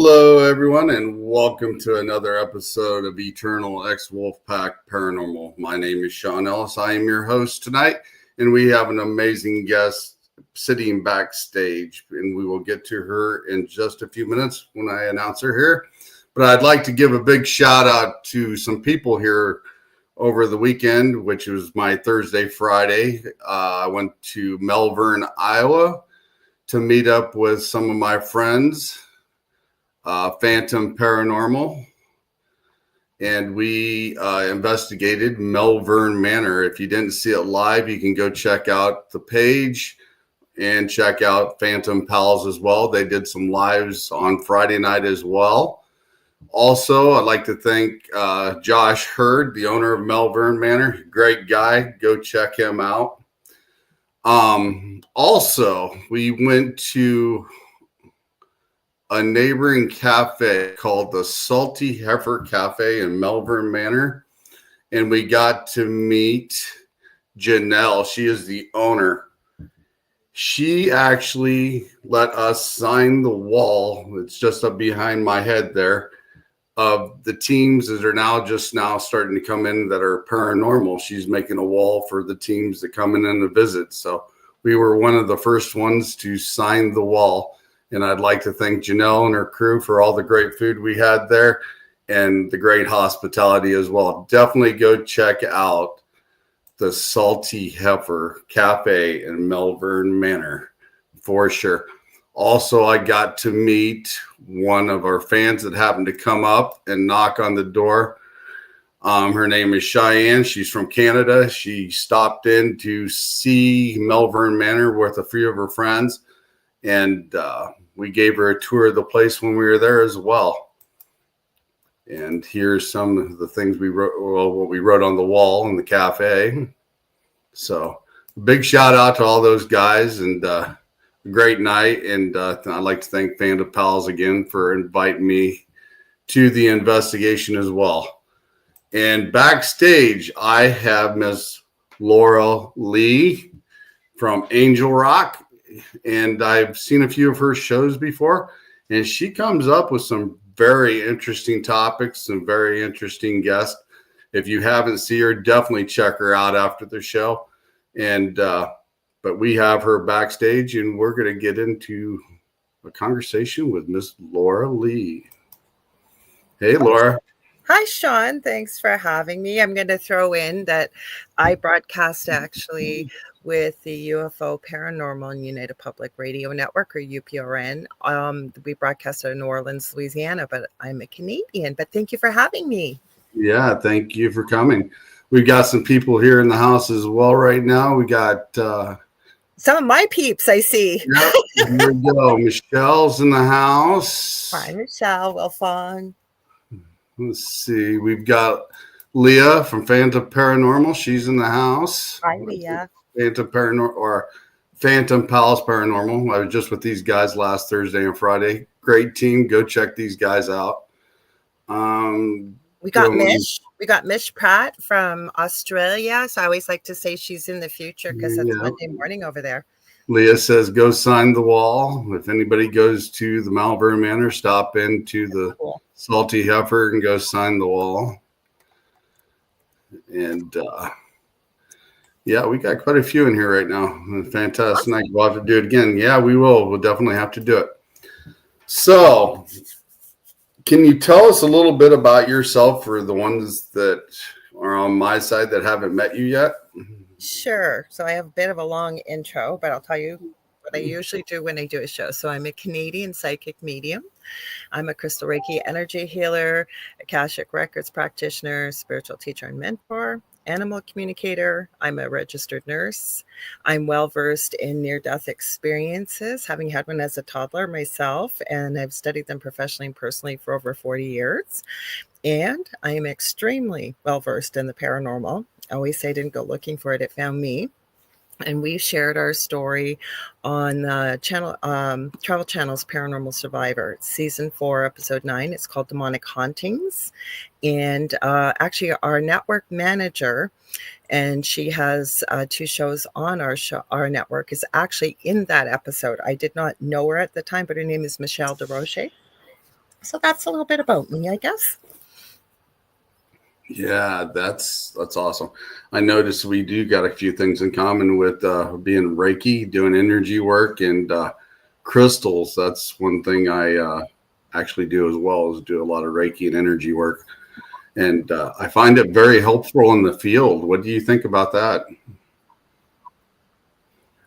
Hello, everyone, and welcome to another episode of Eternal X Wolfpack Paranormal. My name is Sean Ellis. I am your host tonight, and we have an amazing guest sitting backstage, and we will get to her in just a few minutes when I announce her here. But I'd like to give a big shout out to some people here over the weekend, which was my Thursday, Friday. I went to Melbourne, Iowa to meet up with some of my friends. Phantom Paranormal, and we investigated Melbourne Manor. If you didn't see it live, you can go check out the page and check out Phantom Pals as well. They did some lives on Friday night as well. Also, I'd like to thank Josh Hurd, the owner of Melbourne Manor. Great guy. Go check him out. Also, we went to a neighboring cafe called the Salty Heifer Cafe in Melbourne Manor. And we got to meet Janelle. She is the owner. She actually let us sign the wall. It's just up behind my head there of the teams that are now starting to come in that are paranormal. She's making a wall for the teams that come in and visit. So we were one of the first ones to sign the wall. And I'd like to thank Janelle and her crew for all the great food we had there and the great hospitality as well. Definitely go check out the Salty Heifer Cafe in Melbourne Manor for sure. Also, I got to meet one of our fans that happened to come up and knock on the door. Her name is Cheyenne. She's from Canada. She stopped in to see Melbourne Manor with a few of her friends. And we gave her a tour of the place when we were there as well. And here's some of the things we wrote, what we wrote on the wall in the cafe. So big shout out to all those guys and a great night. And I'd like to thank Phantom Pals again for inviting me to the investigation as well. And backstage, I have Miss Lorilei from Angel Rock. And I've seen a few of her shows before, and she comes up with some very interesting topics and very interesting guests. If you haven't seen her, definitely check her out after the show. And but we have her backstage, and we're going to get into a conversation with Miss Lorilei. Hey, Laura. Hi, Sean. Thanks for having me. I'm going to throw in that I broadcast actually with the UFO Paranormal and United Public Radio Network, or UPRN. We broadcast out of New Orleans, Louisiana, but I'm a Canadian. But thank you for having me. Yeah, thank you for coming. We've got some people here in the house as well right now. We got some of my peeps, I see. Yep, here we go. Michelle's in the house. Hi, Michelle. Well, fun. Let's see. We've got Leah from Phantom Paranormal. She's in the house. Hi, Leah. Phantom Paranormal or Phantom Palace Paranormal. I was just with these guys last Thursday and Friday. Great team. Go check these guys out. We got Mish. We got Mish Pratt from Australia. So I always like to say she's in the future because it's Monday morning over there. Leah says, go sign the wall. If anybody goes to the Malvern Manor, stop into the Salty Heifer and go sign the wall. And yeah, we got quite a few in here right now. Fantastic night. We'll have to do it again. Yeah, we will. We'll definitely have to do it. So can you tell us a little bit about yourself for the ones that are on my side that haven't met you yet? Sure. So I have a bit of a long intro, but I'll tell you what I usually do when I do a show. So I'm a Canadian psychic medium. I'm a crystal Reiki energy healer, Akashic Records practitioner, spiritual teacher and mentor, animal communicator. I'm a registered nurse. I'm well-versed in near-death experiences, having had one as a toddler myself, and I've studied them professionally and personally for over 40 years. And I am extremely well-versed in the paranormal. I always say I didn't go looking for it, it found me. And we shared our story on the channel, Travel Channel's Paranormal Survivor, Season 4, Episode 9. It's called Demonic Hauntings. And actually, our network manager, and she has 2 shows on our network, is actually in that episode. I did not know her at the time, but her name is Michelle DeRoche. So that's a little bit about me, I guess. Yeah, that's awesome. I noticed we do got a few things in common with being Reiki, doing energy work, and crystals. That's one thing I actually do as well, is do a lot of Reiki and energy work. And I find it very helpful in the field. What do you think about that?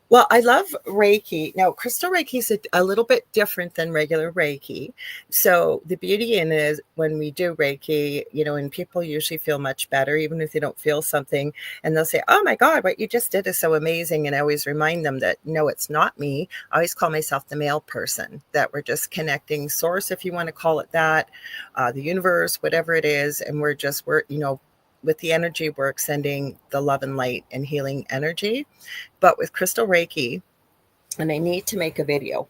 Well, I love Reiki. Now, crystal Reiki is a little bit different than regular Reiki. So the beauty in it is when we do Reiki, and people usually feel much better, even if they don't feel something, and they'll say, "Oh my God, what you just did is so amazing." And I always remind them that no, it's not me. I always call myself the male person, that we're just connecting source, if you want to call it that, the universe, whatever it is, and we're with the energy work, sending the love and light and healing energy. But with crystal Reiki, and I need to make a video.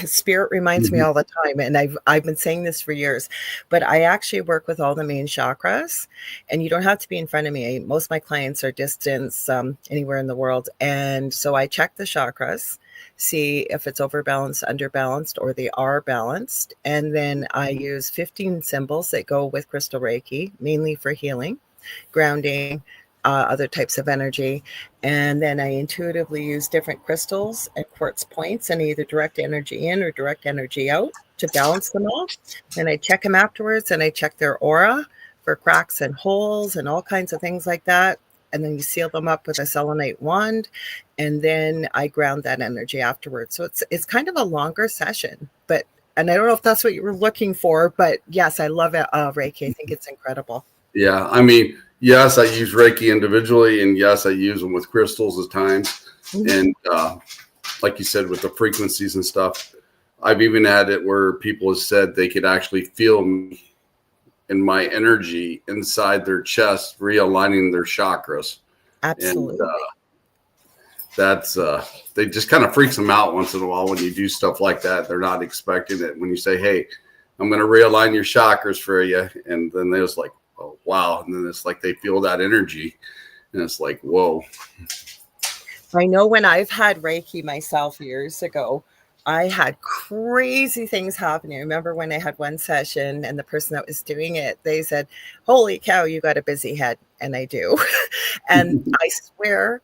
Spirit reminds me Mhm. all the time, and I've been saying this for years, but I actually work with all the main chakras, and you don't have to be in front of me. Most of my clients are distance, anywhere in the world, and so I check the chakras, see if it's overbalanced, underbalanced, or they are balanced, and then I use 15 symbols that go with crystal Reiki, mainly for healing, grounding, other types of energy. And then I intuitively use different crystals and quartz points and either direct energy in or direct energy out to balance them all. And I check them afterwards, and I check their aura for cracks and holes and all kinds of things like that. And then you seal them up with a selenite wand, and then I ground that energy afterwards. So it's kind of a longer session, and I don't know if that's what you were looking for, but yes, I love it. Reiki. I think it's incredible. Yeah, I mean, yes, I use Reiki individually, and yes, I use them with crystals at times. Mhm. And like you said, with the frequencies and stuff, I've even had it where people have said they could actually feel me and my energy inside their chest, realigning their chakras. And Absolutely. that's they just kind of freaks them out once in a while when you do stuff like that. They're not expecting it. When you say, "Hey, I'm going to realign your chakras for you," and then they're just like, "Oh wow!" And then it's like they feel that energy, and it's like, "Whoa." I know when I've had Reiki myself years ago, I had crazy things happening. I remember when I had one session and the person that was doing it, they said, "Holy cow, you got a busy head." And I do. And I swear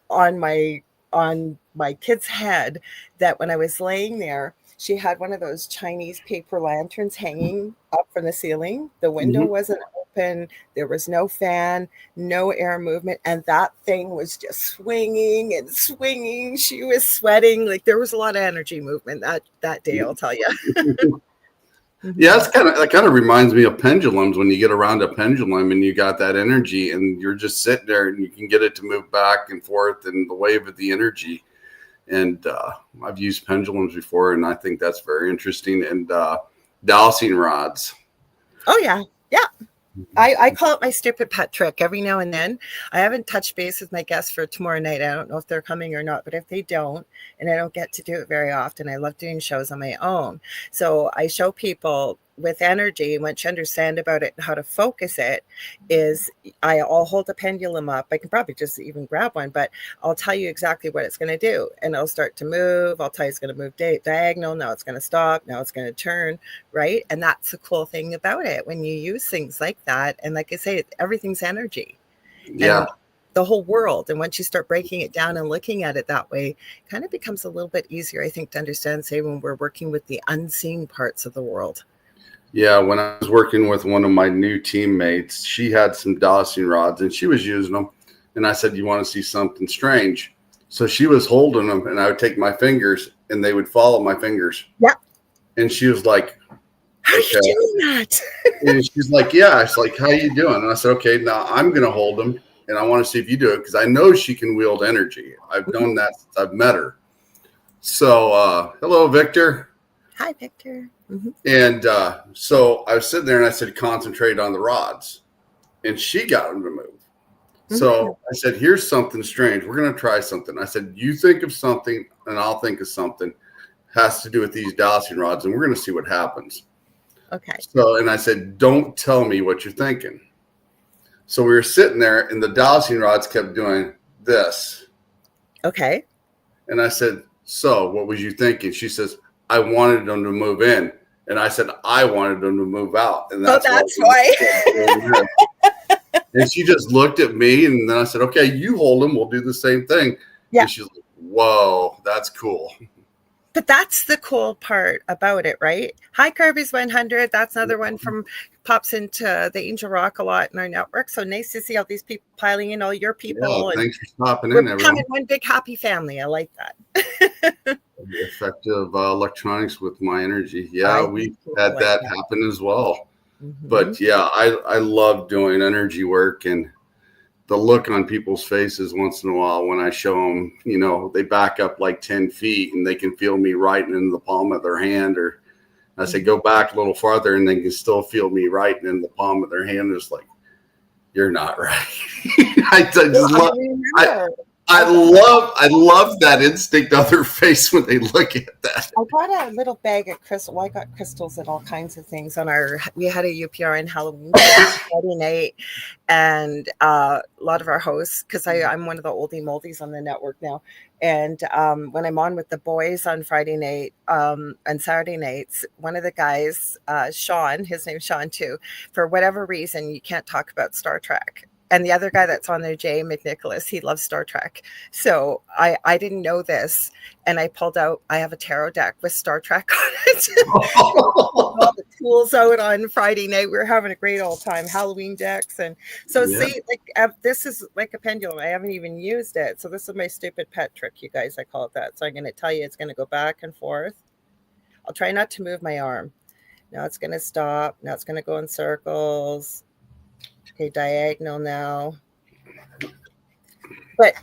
on my kid's head that when I was laying there, she had one of those Chinese paper lanterns hanging up from the ceiling. The window Mhm. wasn't open. There was no fan, no air movement, and that thing was just swinging and swinging. She was sweating. Like there was a lot of energy movement that day, I'll tell you. Yeah, Mhm. that kind of reminds me of pendulums. When you get around a pendulum and you got that energy, and you're just sitting there, and you can get it to move back and forth, and the wave of the energy. And I've used pendulums before, and I think that's very interesting. And dowsing rods. Oh yeah. Yeah. I call it my stupid pet trick every now and then. I haven't touched base with my guests for tomorrow night. I don't know if they're coming or not, but if they don't, and I don't get to do it very often, I love doing shows on my own. So I show people with energy, and once you understand about it and how to focus it, is I'll hold a pendulum up. I can probably just even grab one, but I'll tell you exactly what it's going to do. And it'll start to move. I'll tell you it's going to move diagonal. Now it's going to stop. Now it's going to turn. Right. And that's the cool thing about it when you use things like that. And like I say, everything's energy Yeah, and the whole world. And once you start breaking it down and looking at it that way, it kind of becomes a little bit easier, I think, to understand, say, when we're working with the unseen parts of the world. yeah. When I was working with one of my new teammates, she had some dowsing rods, and she was using them. And I said, "You want to see something strange?" So she was holding them, and I would take my fingers, and they would follow my fingers. Yeah. And she was like, How are you "Okay." doing that? And she's like, "Yeah." She's like, "How you doing?" And I said, "Okay, now I'm going to hold them, and I want to see if you do it, because I know she can wield energy. I've known that since I've met her." So, hello, Victor. Hi, Victor. Hmm. And so I was sitting there, and I said, "Concentrate on the rods," and she got them to move. Hmm. So I said, "Here's something strange. We're going to try something." I said, "You think of something, and I'll think of something. Has to do with these dowsing rods, and we're going to see what happens." Okay. So, and I said, "Don't tell me what you're thinking." So we were sitting there, and the dowsing rods kept doing this. Okay. And I said, "So what was you thinking?" She says, "I wanted them to move in." And I said, I wanted them to move out. And Oh, that's that's why. why. And she just looked at me, and then I said, okay, you hold them. We'll do the same thing. Yeah. And she's like, whoa, that's cool. But that's the cool part about it, right? Hi, Kirby's 100. That's another one from pops into the Angel Rock a lot in our network. So nice to see all these people piling in, all your people. Yeah, thanks for stopping we're in, everyone. becoming one big happy family. I like that. Effective electronics with my energy. Yeah, we had that happen as well. Mm-hmm. But yeah, I love doing energy work, and the look on people's faces once in a while when I show them, you know, they back up like 10 feet and they can feel me writing in the palm of their hand, or I say, go back a little farther and they can still feel me writing in the palm of their hand. It's like, you're not right. I love that instinct on their face when they look at that. I got a little bag of crystal. Well, I got crystals and all kinds of things on we had a UPRN Halloween Friday night, and a lot of our hosts, because I'm one of the oldie moldies on the network now. And when I'm on with the boys on Friday night and Saturday nights, one of the guys, Sean, his name's Sean too, for whatever reason, you can't talk about Star Trek. And the other guy that's on there, Jay McNicholas, he loves Star Trek. So I didn't know this. And I pulled out, I have a tarot deck with Star Trek on it. All the tools out on Friday night. We were having a great old time, Halloween decks. And so see, like this is like a pendulum. I haven't even used it. So this is my stupid pet trick, you guys. I call it that. So I'm going to tell you it's going to go back and forth. I'll try not to move my arm. Now it's going to stop. Now it's going to go in circles. Okay, diagonal now.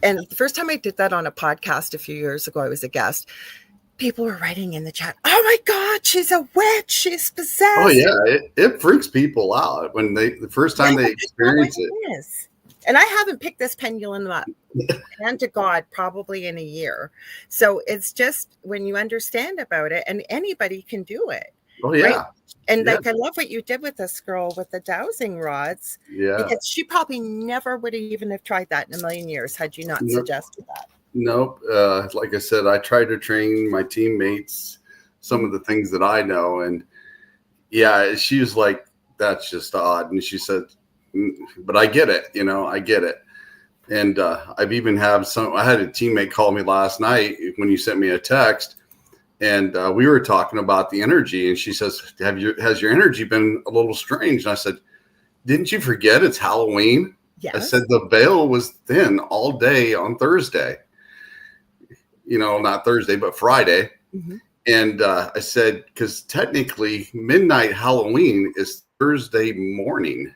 And the first time I did that on a podcast a few years ago, I was a guest. People were writing in the chat, oh my God, she's a witch. She's possessed. Oh yeah, it freaks people out when the first time they experience it. And I haven't picked this pendulum up, hand to God, probably in a year. So it's just when you understand about it, and anybody can do it. Oh yeah. Right? And like, I love what you did with this girl with the dowsing rods. Yeah. Because she probably never would have even have tried that in a million years had you not suggested that. Nope. Like I said, I try to train my teammates some of the things that I know. And yeah, she was like, that's just odd. And she said, but I get it. You know, I get it. And I've even I had a teammate call me last night when you sent me a text. And we were talking about the energy, and she says, has your energy been a little strange? And I said, didn't you forget it's Halloween? Yes. I said, the veil was thin all day on Thursday. You know, not Thursday, but Friday. Mm-hmm. And I said, because technically midnight Halloween is Thursday morning.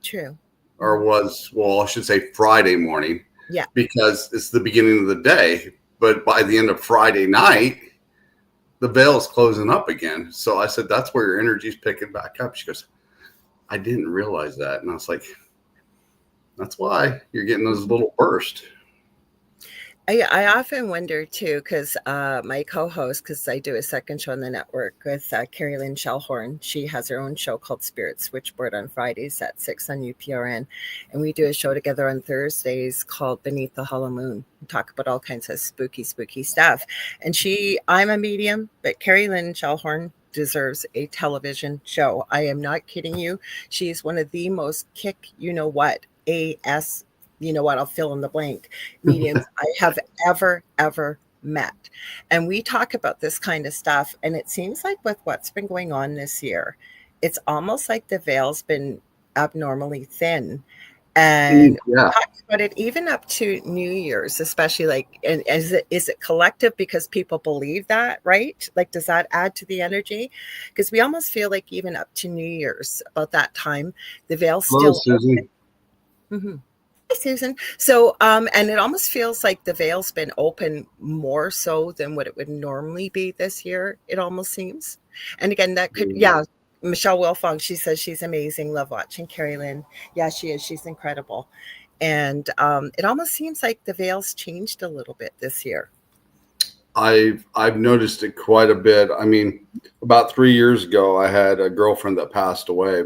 True. Or I should say Friday morning. Yeah. Because it's the beginning of the day. But by the end of Friday night, the veil is closing up again. So I said, that's where your energy's picking back up. She goes, I didn't realize that. And I was like, that's why you're getting those little bursts. I often wonder too, because my co-host, because I do a second show on the network with Carrie Lynn Shellhorn. She has her own show called Spirit Switchboard on Fridays at 6 on UPRN. And we do a show together on Thursdays called Beneath the Hollow Moon. We talk about all kinds of spooky stuff. And I'm a medium, but Carrie Lynn Shellhorn deserves a television show. I am not kidding you. She's one of the most I'll fill in the blank mediums I have ever met. And we talk about this kind of stuff. And it seems like with what's been going on this year, it's almost like the veil's been abnormally thin. And we talk about it even up to New Year's, especially like, and is it collective because people believe that, right? Like, does that add to the energy? Because we almost feel like even up to New Year's, about that time, the veil's still Susan. Mm-hmm. Hi, Susan. So, and it almost feels like the veil's been open more so than what it would normally be this year. It almost seems. And again, that could, Michelle Wilfong, she says she's amazing. Love watching Carrie Lynn. Yeah, she is. She's incredible. And it almost seems like the veil's changed a little bit this year. I've noticed it quite a bit. I mean, about 3 years ago, I had a girlfriend that passed away.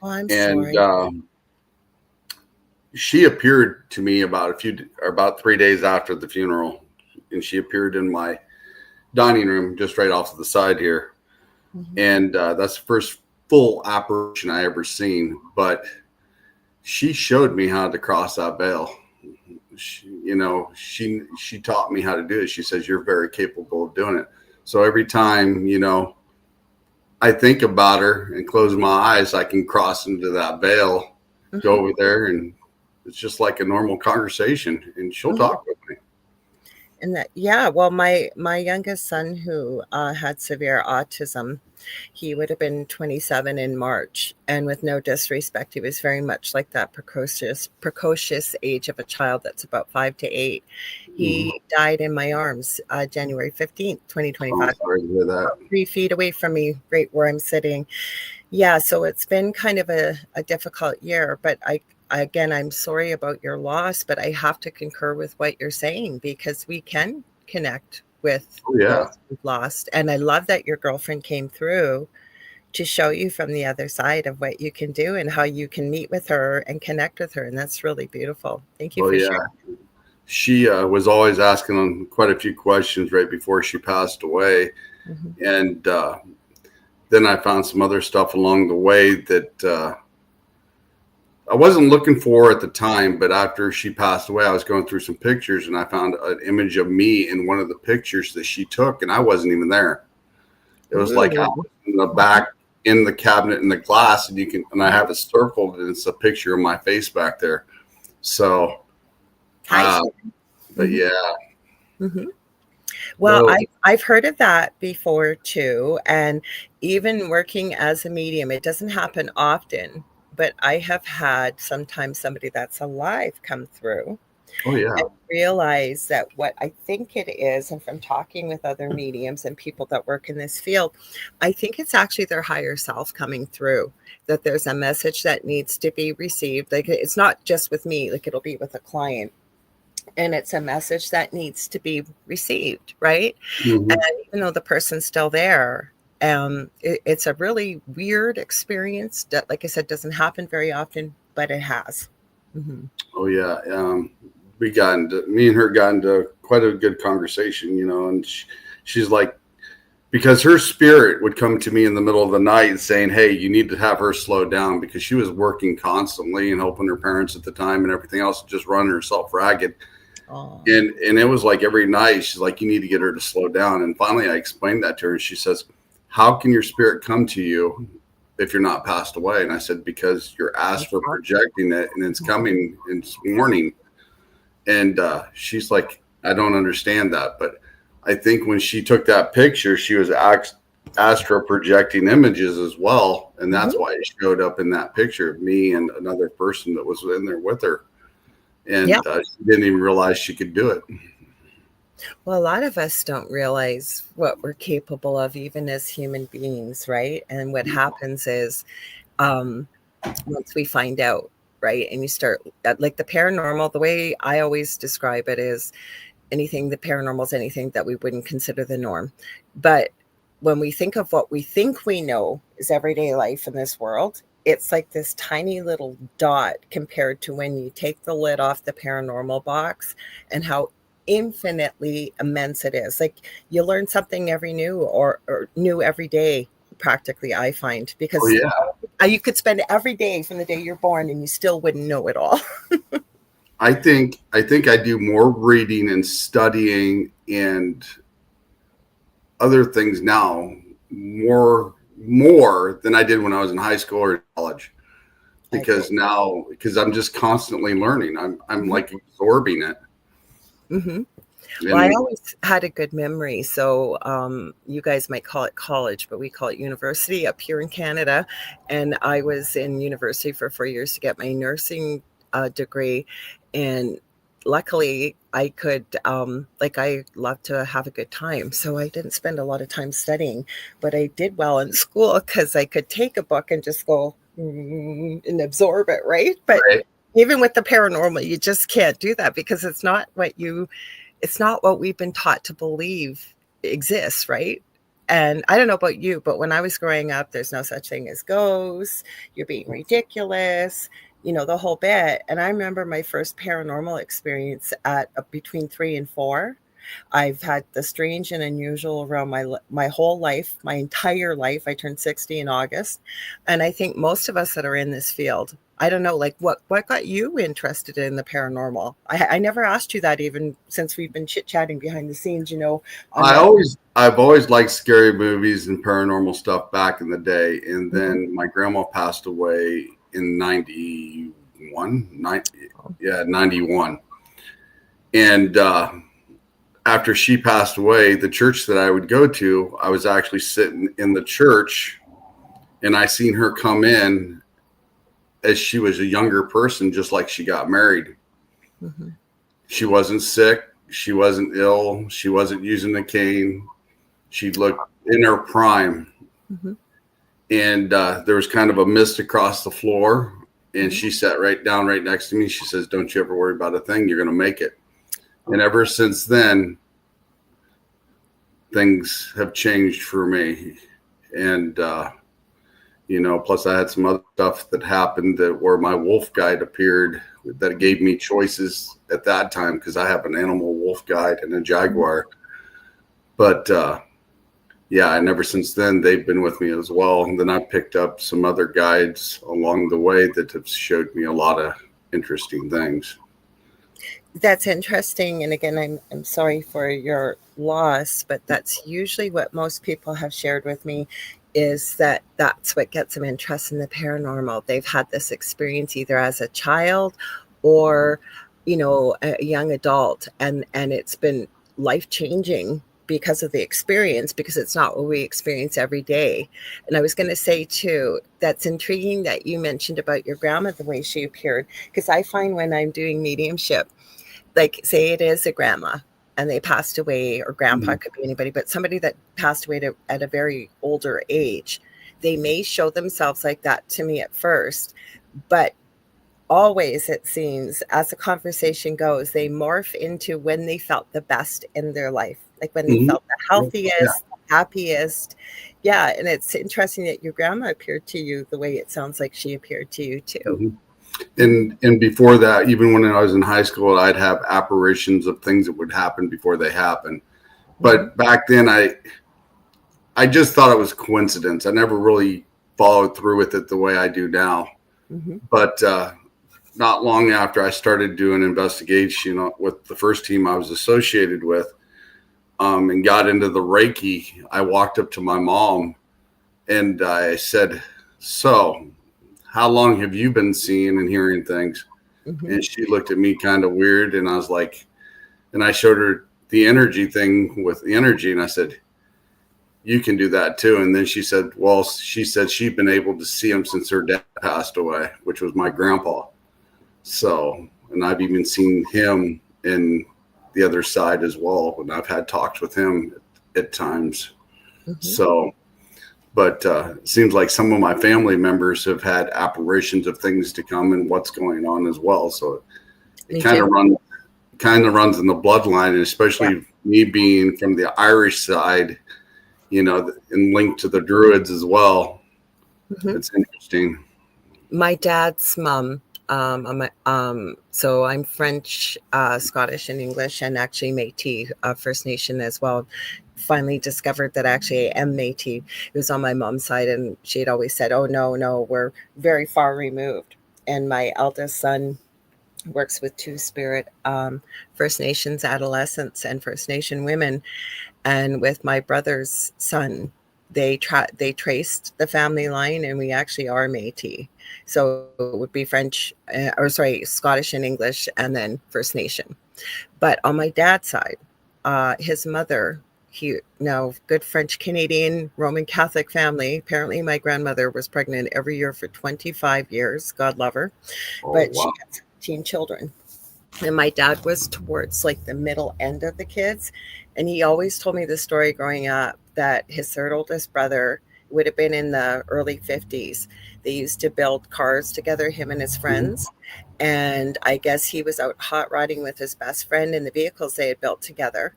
Oh, I'm sorry. She appeared to me about 3 days after the funeral, and she appeared in my dining room just right off to the side here. And that's the first full apparition I ever seen. But she showed me how to cross that veil. She taught me how to do it. She says, you're very capable of doing it. So every time, I think about her and close my eyes, I can cross into that veil, go over there, and it's just like a normal conversation, and she'll talk with me. And that, yeah, well, my youngest son, who had severe autism, he would have been 27 in March, and with no disrespect, he was very much like that precocious age of a child that's about 5 to 8. He died in my arms January 15th, 2025. Sorry to hear that. 3 feet away from me, right where I'm sitting. Yeah, so it's been kind of a difficult year, but again, I'm sorry about your loss, but I have to concur with what you're saying, because we can connect with those we've lost. And I love that your girlfriend came through to show you from the other side of what you can do and how you can meet with her and connect with her. And that's really beautiful. Thank you for sharing. She was always asking quite a few questions right before she passed away. And then I found some other stuff along the way that I wasn't looking for at the time, but after she passed away, I was going through some pictures and I found an image of me in one of the pictures that she took, and I wasn't even there. It was like I was in the back in the cabinet in the glass, and I have it circled, and it's a picture of my face back there. So, but yeah. Well, I've heard of that before too. And even working as a medium, it doesn't happen often, but I have had sometimes somebody that's alive come through. And realize that what I think it is, and from talking with other mediums and people that work in this field, I think it's actually their higher self coming through, that there's a message that needs to be received. Like, it's not just with me, like it'll be with a client. And it's a message that needs to be received, right? And even though the person's still there, it's a really weird experience that, like I said, doesn't happen very often, but it has. Oh yeah. Me and her got into quite a good conversation, and she's like, because her spirit would come to me in the middle of the night saying, hey, you need to have her slow down, because she was working constantly and helping her parents at the time and everything else, just running herself ragged. And it was like every night she's like, you need to get her to slow down. And finally I explained that to her, and she says, how can your spirit come to you if you're not passed away? And I said, because you're asked for projecting it, and it's coming, and it's warning. And she's like, I don't understand that. But I think when she took that picture, she was astro projecting images as well. And that's why it showed up in that picture of me and another person that was in there with her. And she didn't even realize she could do it. Well, a lot of us don't realize what we're capable of, even as human beings, right? And what happens is once we find out, right, and you start, like the paranormal, the way I always describe it is the paranormal is anything that we wouldn't consider the norm. But when we think of what we think we know is everyday life in this world, it's like this tiny little dot compared to when you take the lid off the paranormal box and how infinitely immense it is. Like, you learn something or new every day, practically, I find, because you could spend every day from the day you're born and you still wouldn't know it all. I think I do more reading and studying and other things now more than I did when I was in high school or college, because I'm just constantly learning. I'm like absorbing it. Well, I always had a good memory. So you guys might call it college, but we call it university up here in Canada. And I was in university for 4 years to get my nursing degree. And luckily I could, I love to have a good time. So I didn't spend a lot of time studying, but I did well in school because I could take a book and just go and absorb it, right? But even with the paranormal, you just can't do that, because it's not what we've been taught to believe exists, right? And I don't know about you, but when I was growing up, there's no such thing as ghosts. You're being ridiculous, the whole bit. And I remember my first paranormal experience at between 3 and 4. I've had the strange and unusual around my whole life, my entire life. I turned 60 in August, and I think most of us that are in this field, I don't know, like what got you interested in the paranormal? I never asked you that, even since we've been chit chatting behind the scenes. On a I've always liked scary movies and paranormal stuff back in the day. And then my grandma passed away in 91. And after she passed away, the church that I would go to, I was actually sitting in the church, and I seen her come in as she was a younger person, just like she got married. Mm-hmm. She wasn't sick. She wasn't ill. She wasn't using a cane. She looked in her prime. Mm-hmm. And there was kind of a mist across the floor. And Mm-hmm. she sat right down right next to me. She says, "Don't you ever worry about a thing. You're going to make it." And ever since then, things have changed for me. And, plus I had some other stuff that happened where my wolf guide appeared that gave me choices at that time, because I have an animal wolf guide and a jaguar. But, and ever since then, they've been with me as well. And then I picked up some other guides along the way that have showed me a lot of interesting things. That's interesting. And again, I'm sorry for your loss, but that's usually what most people have shared with me, is that that's what gets them interested in the paranormal. They've had this experience either as a child or, a young adult, and it's been life-changing because of the experience, because it's not what we experience every day. And I was going to say too, that's intriguing that you mentioned about your grandma, the way she appeared, because I find when I'm doing mediumship, like say it is a grandma and they passed away, or grandpa, could be anybody, but somebody that passed away at a very older age, they may show themselves like that to me at first, but always, it seems, as the conversation goes, they morph into when they felt the best in their life, like when they felt the healthiest, the happiest. Yeah, and it's interesting that your grandma appeared to you the way it sounds like she appeared to you too. And before that, even when I was in high school, I'd have apparitions of things that would happen before they happened. But back then, I just thought it was coincidence. I never really followed through with it the way I do now. But not long after I started doing investigation with the first team I was associated with, and got into the Reiki, I walked up to my mom and I said, "So, how long have you been seeing and hearing things?" And she looked at me kind of weird, and I was like, and I showed her the energy thing with the energy, and I said, "You can do that too." And then she said, well, she said she'd been able to see him since her dad passed away, which was my grandpa. So, and I've even seen him in the other side as well, and I've had talks with him at times. So, but it seems like some of my family members have had apparitions of things to come and what's going on as well. So it kind of runs in the bloodline, and especially me being from the Irish side, and linked to the Druids as well. It's interesting. My dad's mom, so I'm French, Scottish, and English, and actually Métis, First Nation as well. Finally discovered that actually I am Métis. It was on my mom's side, and she had always said, "Oh no, we're very far removed." And my eldest son works with Two-Spirit, First Nations adolescents and First Nation women, and with my brother's son, they traced the family line, and we actually are Métis. So it would be Scottish and English, and then First Nation. But on my dad's side, his mother, good French Canadian Roman Catholic family. Apparently, my grandmother was pregnant every year for 25 years. God love her. But she had 17 children. And my dad was towards like the middle end of the kids. And he always told me the story growing up that his third oldest brother would have been in the early 50s. They used to build cars together, him and his friends. And I guess he was out hot rodding with his best friend in the vehicles they had built together.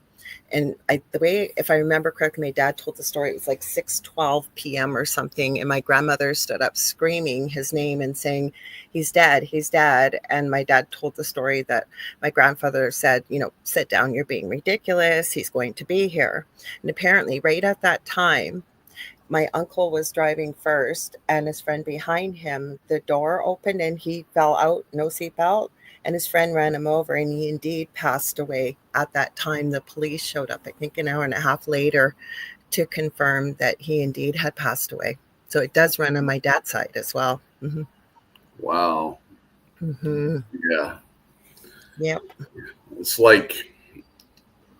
And the way, if I remember correctly, my dad told the story, it was like 6:12 p.m. or something. And my grandmother stood up screaming his name and saying, he's dead, he's dead. And my dad told the story that my grandfather said, sit down, you're being ridiculous. He's going to be here. And apparently right at that time, my uncle was driving first and his friend behind him, the door opened and he fell out, no seatbelt, and his friend ran him over and he indeed passed away at that time. The police showed up, I think an hour and a half later, to confirm that he indeed had passed away. So it does run on my dad's side as well. Mm-hmm. Wow. Mm-hmm. Yeah. Yep. It's like,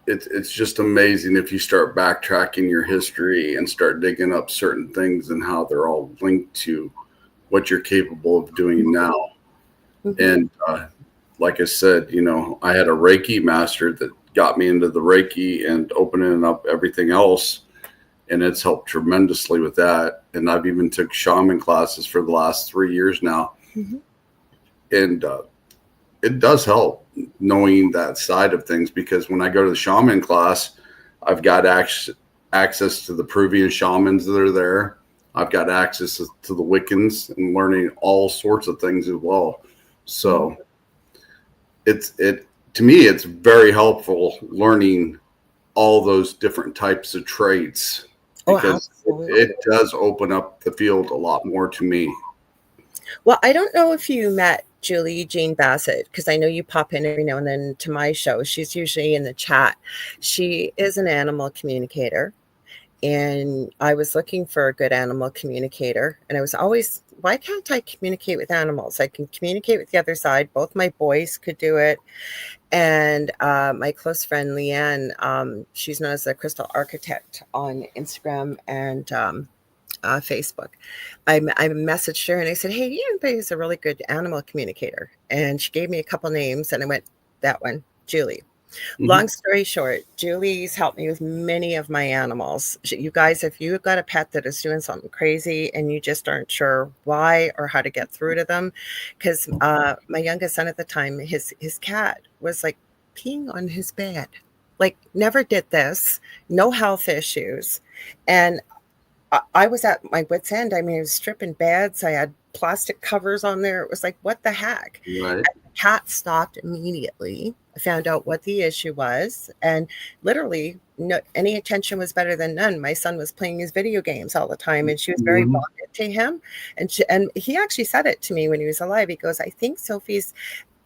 it's just amazing if you start backtracking your history and start digging up certain things and how they're all linked to what you're capable of doing now. Mm-hmm. And like I said, I had a Reiki master that got me into the Reiki and opening up everything else. And it's helped tremendously with that. And I've even took shaman classes for the last 3 years now. Mm-hmm. And it does help knowing that side of things, because when I go to the shaman class, I've got access to the Peruvian shamans that are there. I've got access to the Wiccans and learning all sorts of things as well. So to me, it's very helpful learning all those different types of traits, because it does open up the field a lot more to me. Well, I don't know if you met Julie Jean Bassett, because I know you pop in every now and then to my show. She's usually in the chat. She is an animal communicator. And I was looking for a good animal communicator. And I was always, why can't I communicate with animals? I can communicate with the other side. Both my boys could do it. And my close friend, Leanne, she's known as the Crystal Architect on Instagram and Facebook. I messaged her and I said, hey, anybody who's a really good animal communicator? And she gave me a couple names and I went, that one, Julie. Mm-hmm. Long story short, Julie's helped me with many of my animals. You guys, if you've got a pet that is doing something crazy and you just aren't sure why or how to get through to them, because my youngest son at the time, his cat was like peeing on his bed, like never did this, no health issues. And I was at my wit's end. I mean, I was stripping beds. I had plastic covers on there. It was like, what the heck? Right. And the cat stopped immediately. I found out what the issue was. And literally, any attention was better than none. My son was playing his video games all the time, and she was very bonded to him. And he actually said it to me when he was alive. He goes, I think Sophie's,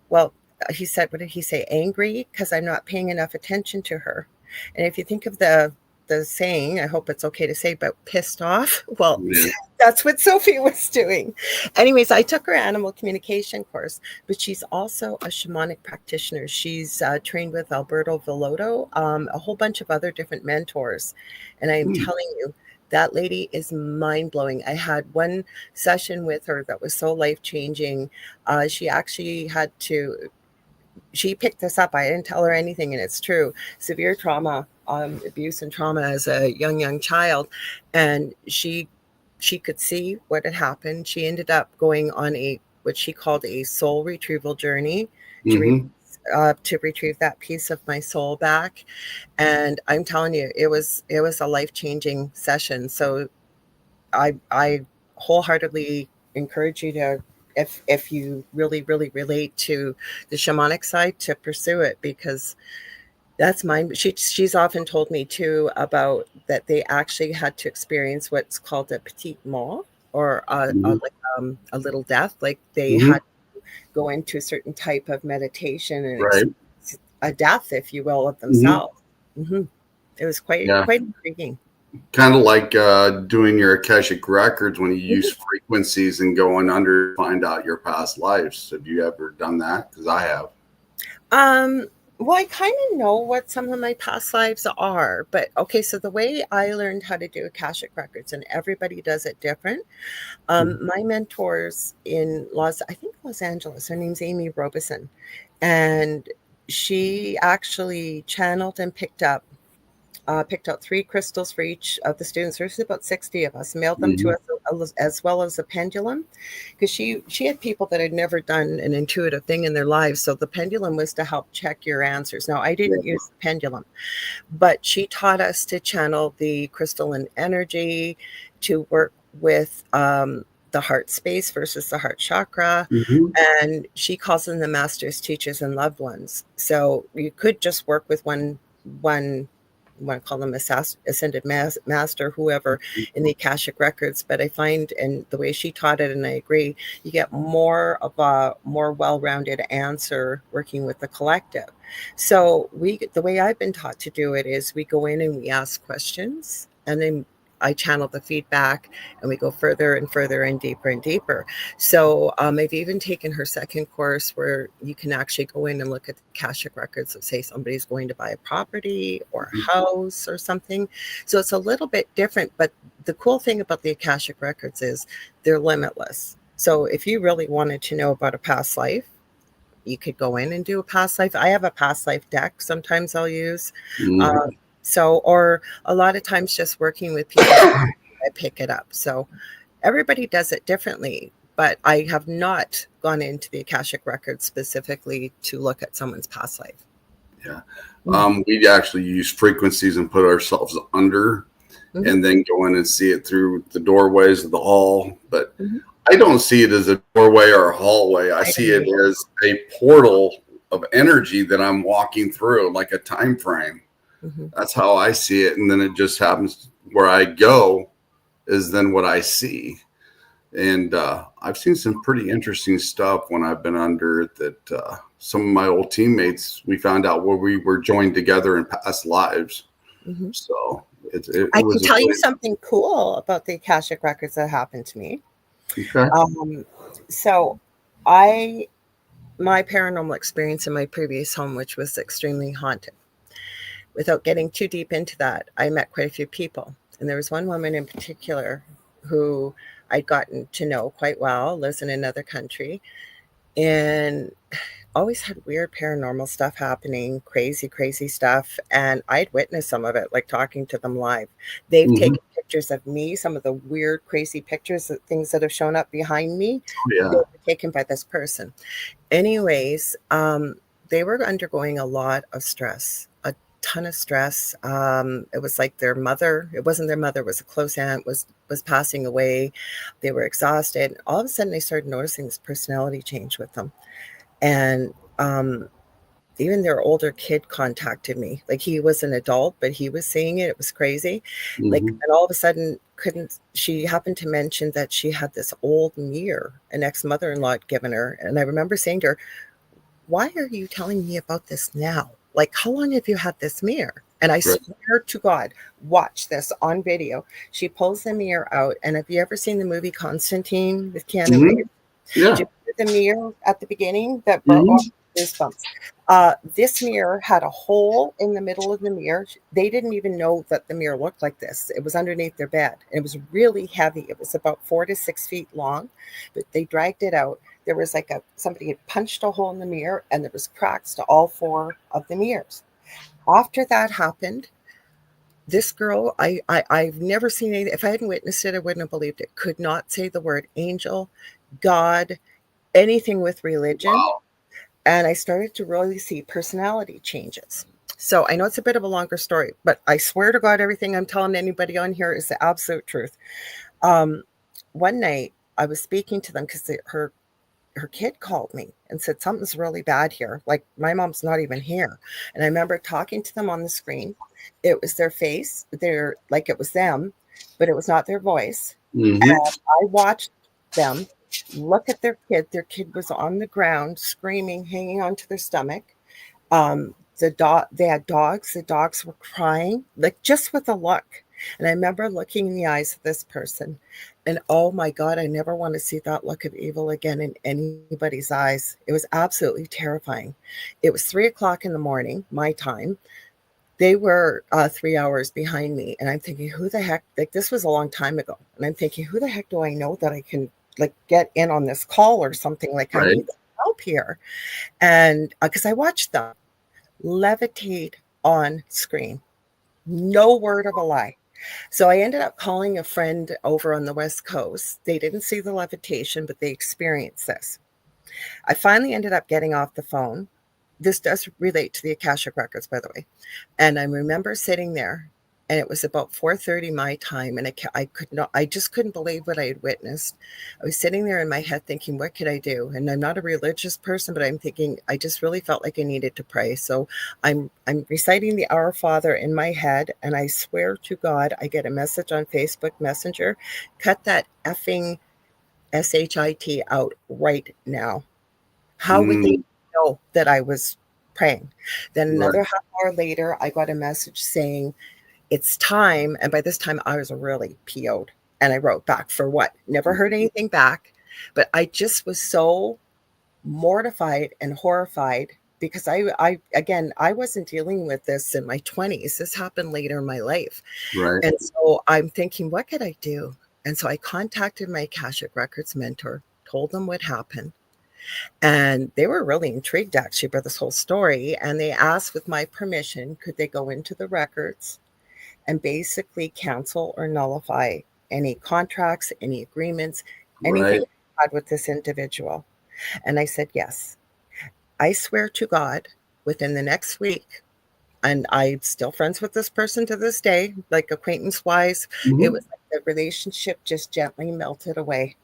well, he said, what did he say? Angry because I'm not paying enough attention to her. And if you think of the saying, I hope it's okay to say, but pissed off. Well, that's what Sophie was doing. Anyways, I took her animal communication course, but she's also a shamanic practitioner. She's trained with Alberto Villotto, a whole bunch of other different mentors. And I'm telling you, that lady is mind-blowing. I had one session with her that was so life-changing. She actually she picked this up. I didn't tell her anything, and it's true. Severe trauma, abuse and trauma as a young child. And she could see what had happened. She ended up going on what she called a soul retrieval journey to retrieve that piece of my soul back. And I'm telling you, it was a life-changing session. So I wholeheartedly encourage you to, if you really, really relate to the shamanic side, to pursue it, because that's mine. She's often told me too about that they actually had to experience what's called a petite mort, or a little death. Like they had to go into a certain type of meditation and experience a death, if you will, of themselves. It was quite intriguing. Kind of like doing your Akashic records when you use frequencies and going under to find out your past lives. Have you ever done that? Because I have. Well, I kind of know what some of my past lives are, but okay. So the way I learned how to do Akashic records, and everybody does it different. My mentors in Los Angeles, her name's Amy Robeson, and she actually channeled and picked up picked out 3 crystals for each of the students. There's about 60 of us, mailed them to us as well as a pendulum, because she had people that had never done an intuitive thing in their lives. So the pendulum was to help check your answers. Now, I didn't use the pendulum, but she taught us to channel the crystalline energy, to work with the heart space versus the heart chakra. And she calls them the masters, teachers, and loved ones. So you could just work with one want to call them ascended master, whoever in the Akashic records. But I find, and the way she taught it, and I agree, you get more of a more well-rounded answer working with the collective. So the way I've been taught to do it is we go in and we ask questions, and then I channel the feedback, and we go further and further and deeper. So I've even taken her second course where you can actually go in and look at the Akashic records of, say, somebody's going to buy a property or a house or something. So it's a little bit different, but the cool thing about the Akashic records is they're limitless. So if you really wanted to know about a past life, you could go in and do a past life. I have a past life deck sometimes I'll use. Or a lot of times just working with people, I pick it up. So everybody does it differently, but I have not gone into the Akashic records specifically to look at someone's past life. Yeah. We actually use frequencies and put ourselves under and then go in and see it through the doorways of the hall. But I don't see it as a doorway or a hallway. I see it as a portal of energy that I'm walking through, like a time frame. That's how I see it. And then it just happens where I go is then what I see. And I've seen some pretty interesting stuff when I've been under that. Some of my old teammates, we found out where we were joined together in past lives. So I can tell you something cool about the Akashic records that happened to me. Okay. So my paranormal experience in my previous home, which was extremely haunted. Without getting too deep into that, I met quite a few people. And there was one woman in particular who I'd gotten to know quite well, lives in another country, and always had weird paranormal stuff happening, crazy stuff. And I'd witnessed some of it, like talking to them live. They've taken pictures of me, some of the weird, crazy pictures, things that have shown up behind me. They were taken by this person. Anyways, they were undergoing a lot of stress, a ton of stress. It was like their mother, it wasn't their mother, it was a close aunt, was passing away. They were exhausted. All of a sudden, they started noticing this personality change with them. And even their older kid contacted me. Like, he was an adult, but he was seeing it. It was crazy. Like, and all of a sudden, she happened to mention that she had this old mirror an ex-mother-in-law had given her. And I remember saying to her, why are you telling me about this now? Like, how long have you had this mirror? And I swear to God, watch this on video. She pulls the mirror out. And have you ever seen the movie Constantine with Keanu Reeves? Yeah. Did you put the mirror at the beginning that brought goosebumps? This mirror had a hole in the middle of the mirror. They didn't even know that the mirror looked like this. It was underneath their bed. It was really heavy. It was about 4 to 6 feet long, but they dragged it out. There was like somebody had punched a hole in the mirror, and there was cracks to all 4 of the mirrors. After that happened, this girl, I've never seen anything. If I hadn't witnessed it, I wouldn't have believed it. Could not say the word angel, God, anything with religion. Wow. And I started to really see personality changes. So I know it's a bit of a longer story, but I swear to God, everything I'm telling anybody on here is the absolute truth. One night I was speaking to them because her kid called me and said, something's really bad here. Like, my mom's not even here. And I remember talking to them on the screen. It was their face. Like, it was them, but it was not their voice. And I watched them look at their kid. Their kid was on the ground, screaming, hanging onto their stomach. They had dogs. The dogs were crying, like, just with a look. And I remember looking in the eyes of this person, and oh my God, I never want to see that look of evil again in anybody's eyes. It was absolutely terrifying. It was 3:00 in the morning, my time. They were 3 hours behind me. And I'm thinking, who the heck, like, this was a long time ago. And I'm thinking, who the heck do I know that I can, like, get in on this call or something? Like, I need help here. And because I watched them levitate on screen. No word of a lie. So I ended up calling a friend over on the West Coast. They didn't see the levitation, but they experienced this. I finally ended up getting off the phone. This does relate to the Akashic Records, by the way. And I remember sitting there, and it was about 4:30 my time, and I could not, I just couldn't believe what I had witnessed. I was sitting there in my head thinking, what could I do? And I'm not a religious person, but I'm thinking I just really felt like I needed to pray. So I'm reciting the Our Father in my head, and I swear to God, I get a message on Facebook Messenger, cut that effing SHIT out right now. How would they Mm, know that I was praying? Then right, another half hour later, I got a message saying, it's time. And by this time, I was really PO'd. And I wrote back for what? Never heard anything back. But I just was so mortified and horrified because again, I wasn't dealing with this in my 20s. This happened later in my life. right, And so I'm thinking, what could I do? And so I contacted my Akashic Records mentor, told them what happened. And they were really intrigued actually by this whole story. And they asked, with my permission, could they go into the records and basically cancel or nullify any contracts, any agreements, anything right. I had with this individual. And I said, yes. I swear to God, within the next week, and I'm still friends with this person to this day, like acquaintance wise, it Mhm. was like the relationship just gently melted away.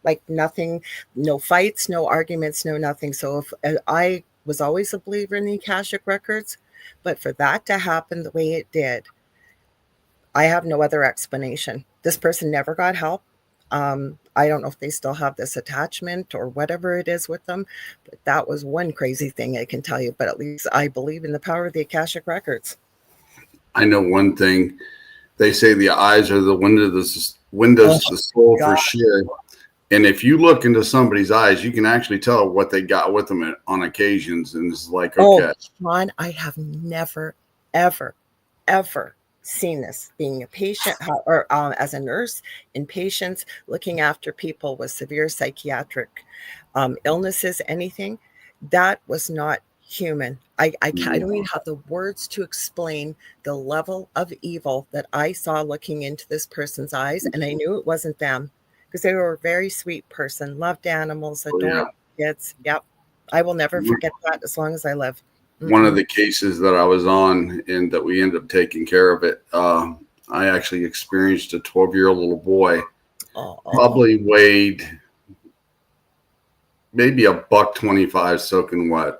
Like nothing, no fights, no arguments, no nothing. So if I was always a believer in the Akashic Records, but for that to happen the way it did, I have no other explanation. This person never got help. I don't know if they still have this attachment or whatever it is with them, but that was one crazy thing I can tell you. But at least I believe in the power of the Akashic Records. I know one thing. They say the eyes are the Oh windows to the soul for God. sure. And if you look into somebody's eyes, you can actually tell what they got with them on occasions. And it's like, Oh, okay, Sean, I have never, ever, ever seen this. Being a patient or as a nurse in patients, looking after people with severe psychiatric illnesses, anything, that was not human. I don't even have the words to explain the level of evil that I saw looking into this person's eyes. And I knew it wasn't them because they were a very sweet person, loved animals, oh, adored yeah. kids. Yep. I will never forget that as long as I live. One of Mm-mm. the cases that I was on and that we ended up taking care of it, I actually experienced a 12-year-old little boy, Oh, probably weighed maybe a buck 25 soaking wet.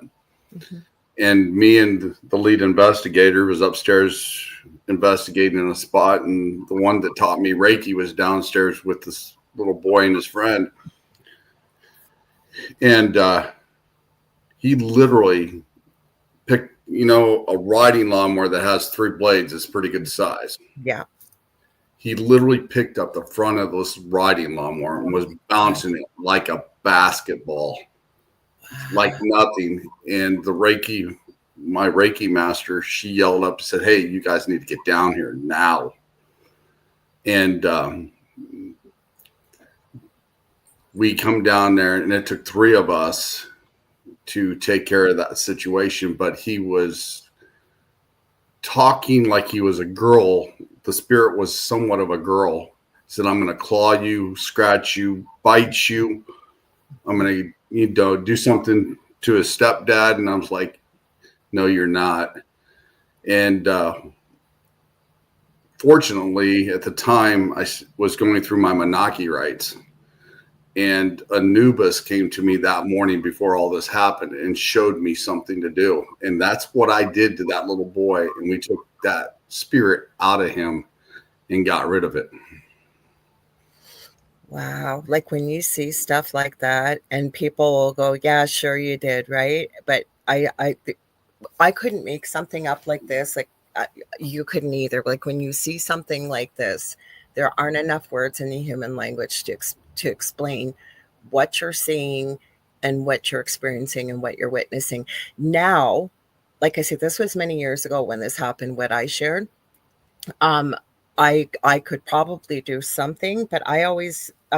mhm. And me and the lead investigator was upstairs investigating in a spot, and the one that taught me Reiki was downstairs with this little boy and his friend. And he literally picked, a riding lawnmower that has 3 blades is pretty good size. Yeah. He literally picked up the front of this riding lawnmower and Oh was my God. bouncing it like a basketball, like Wow. nothing. And my Reiki master, she yelled up and said, "Hey, you guys need to get down here now." And we come down there, and it took 3 of us to take care of that situation. But he was talking like he was a girl. The spirit was somewhat of a girl. He said, "I'm going to claw you, scratch you, bite you. I'm going to, do something to his stepdad." And I was like, "No, you're not." And fortunately, at the time, I was going through my Menaki rites. And Anubis came to me that morning before all this happened and showed me something to do. And that's what I did to that little boy. And we took that spirit out of him and got rid of it. Wow. Like when you see stuff like that and people will go, yeah, sure you did, right? But I couldn't make something up like this. Like you couldn't either. Like when you see something like this, there aren't enough words in the human language to explain what you're seeing and what you're experiencing and what you're witnessing. Now, like I said, this was many years ago when this happened, what I shared. Um, I could probably do something, but I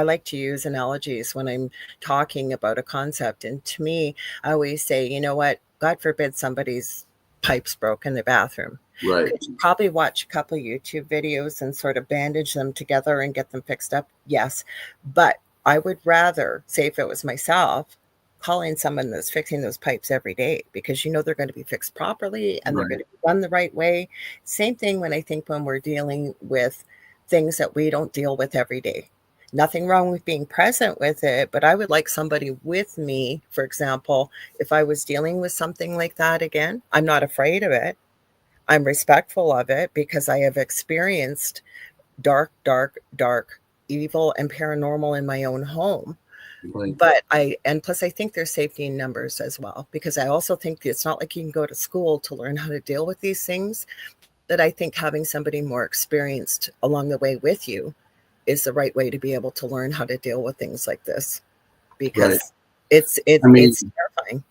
like to use analogies when I'm talking about a concept. And to me, I always say, you know what? God forbid somebody's pipes broke in the bathroom. Right. Could you probably watch a couple of YouTube videos and sort of bandage them together and get them fixed up? Yes. But I would rather, say if it was myself, call in someone that's fixing those pipes every day, because you know they're going to be fixed properly and they're Right. going to be done the right way. Same thing when I think when we're dealing with things that we don't deal with every day. Nothing wrong with being present with it, but I would like somebody with me. For example, if I was dealing with something like that again, I'm not afraid of it. I'm respectful of it because I have experienced dark, dark, dark, evil, and paranormal in my own home. Right. But and plus, I think there's safety in numbers as well, because I also think it's not like you can go to school to learn how to deal with these things. That I think having somebody more experienced along the way with you is the right way to be able to learn how to deal with things like this, Right. because it's I mean, it's terrifying.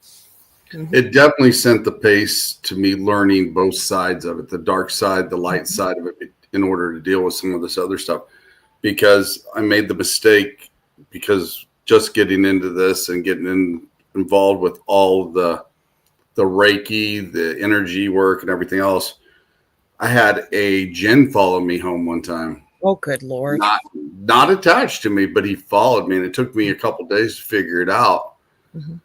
Mhm. it definitely sent the pace to me learning both sides of it, the dark side, the light side of it, in order to deal with some of this other stuff. Because I made the mistake, because just getting into this and involved with all the Reiki, the energy work, and everything else, I had a jinn follow me home one time. Oh, good Lord. Not attached to me, but he followed me, and it took me a couple days to figure it out. Mhm.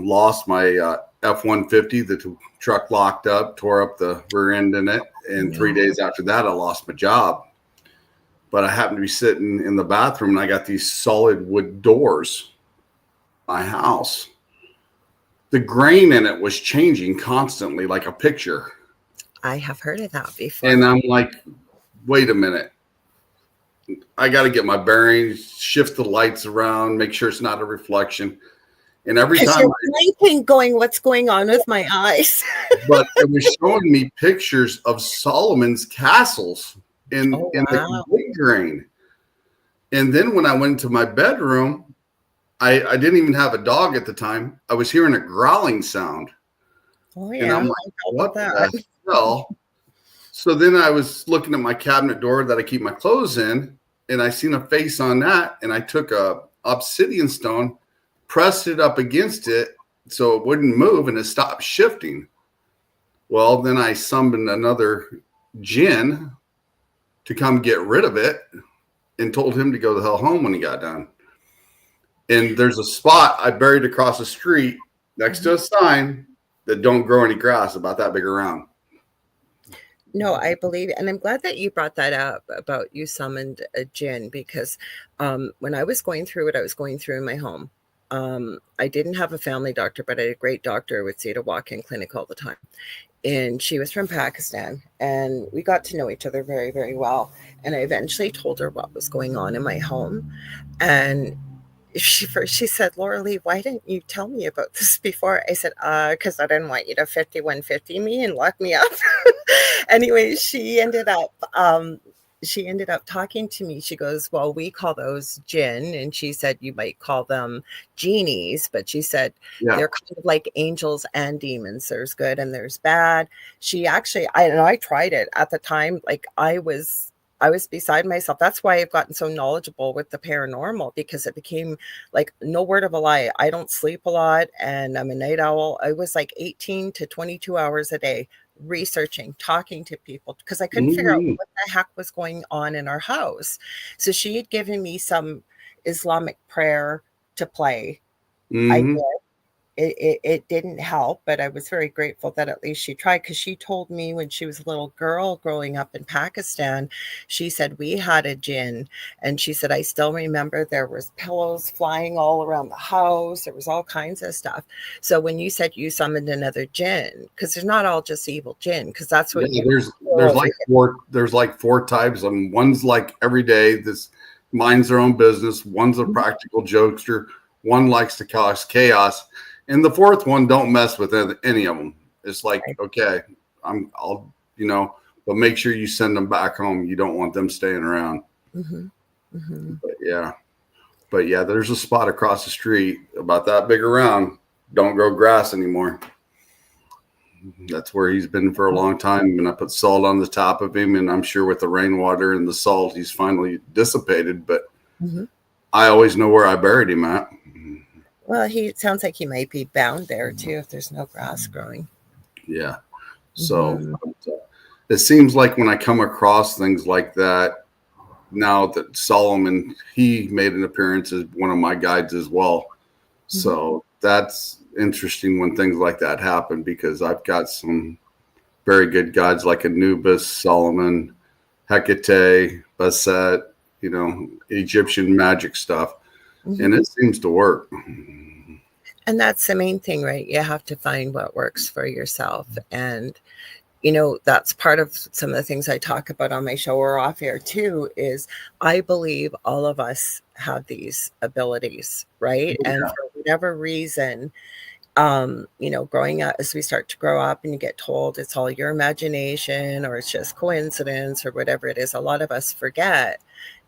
Lost my F-150. The truck locked up, tore up the rear end in it, and 3 days after that, I lost my job. But I happened to be sitting in the bathroom, and I got these solid wood doors. My house, the grain in it was changing constantly, like a picture. I have heard of that before. And I'm like, wait a minute. I got to get my bearings, shift the lights around, make sure it's not a reflection. And every Because time, you're blinking, going, what's going on with my eyes? but it was showing me pictures of Solomon's castles in the wood grain. And then when I went to my bedroom, I didn't even have a dog at the time. I was hearing a growling sound. Oh, And I'm yeah. like, what the hell? So then I was looking at my cabinet door that I keep my clothes in, and I seen a face on that. And I took a obsidian stone, pressed it up against it so it wouldn't move, and it stopped shifting. Well, then I summoned another jinn to come get rid of it and told him to go the hell home when he got done. And there's a spot I buried across the street next to a sign that don't grow any grass, about that big around. No, I believe, and I'm glad that you brought that up about you summoned a jinn, because when I was going through what I was going through in my home, I didn't have a family doctor, but I had a great doctor. I would see at a walk-in clinic all the time. And she was from Pakistan, and we got to know each other very, very well. And I eventually told her what was going on in my home. And she said, Lorilei, why didn't you tell me about this before? I said, because I didn't want you to 5150 me and lock me up. Anyway, she ended up talking to me. She goes, well, we call those jinn. And she said, you might call them genies, but she said, they're kind of like angels and demons. There's good and there's bad. She actually, I tried it at the time. Like I was beside myself. That's why I've gotten so knowledgeable with the paranormal, because it became like, no word of a lie, I don't sleep a lot and I'm a night owl. I was like 18 to 22 hours a day researching, talking to people, because I couldn't figure out what the heck was going on in our house. So she had given me some Islamic prayer to play. I did. It didn't help, but I was very grateful that at least she tried, because she told me when she was a little girl growing up in Pakistan, she said we had a jinn, and she said, I still remember there was pillows flying all around the house. There was all kinds of stuff. So when you said you summoned another jinn, because there's not all just evil jinn, because that's what there's like four types, and one's like every day this minds their own business, one's a practical jokester, one likes to cause chaos, and the fourth one don't mess with any of them. It's like, okay, I'll but make sure you send them back home. You don't want them staying around. But yeah, there's a spot across the street about that big around, don't grow grass anymore. That's where he's been for a long time, and I put salt on the top of him, and I'm sure with the rainwater and the salt, he's finally dissipated, but I always know where I buried him at. Well, it sounds like he might be bound there too if there's no grass growing. Yeah. So it seems like when I come across things like that, now that Solomon, he made an appearance as one of my guides as well. So that's interesting when things like that happen, because I've got some very good guides like Anubis, Solomon, Hecate, Basset, Egyptian magic stuff. And it seems to work. And that's the main thing, right? You have to find what works for yourself. And, that's part of some of the things I talk about on my show or off air too, is I believe all of us have these abilities, right? Yeah. And for whatever reason, growing up, as we start to grow up and you get told it's all your imagination or it's just coincidence or whatever it is, a lot of us forget,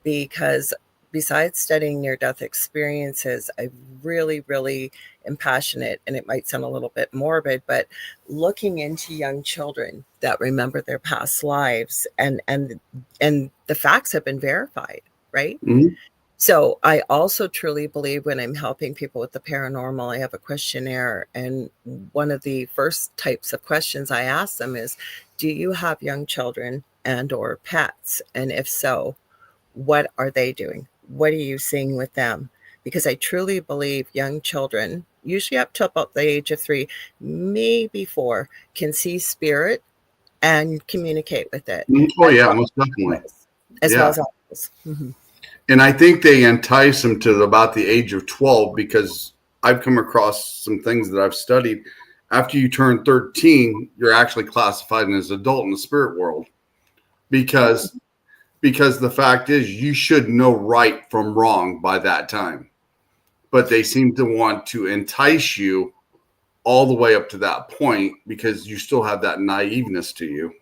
because besides studying near-death experiences, I really, really am passionate, and it might sound a little bit morbid, but looking into young children that remember their past lives, and the facts have been verified, right? Mm-hmm. So I also truly believe when I'm helping people with the paranormal, I have a questionnaire, and one of the first types of questions I ask them is, do you have young children and or pets? And if so, what are they doing? What are you seeing with them? Because I truly believe young children, usually up to about the age of 3, maybe 4, can see spirit and communicate with it. Oh, yeah, most definitely. As well as others. And I think they entice them to about the age of 12, because I've come across some things that I've studied. After you turn 13, you're actually classified as an adult in the spirit world, because the fact is you should know right from wrong by that time. But they seem to want to entice you all the way up to that point, because you still have that naiveness to you.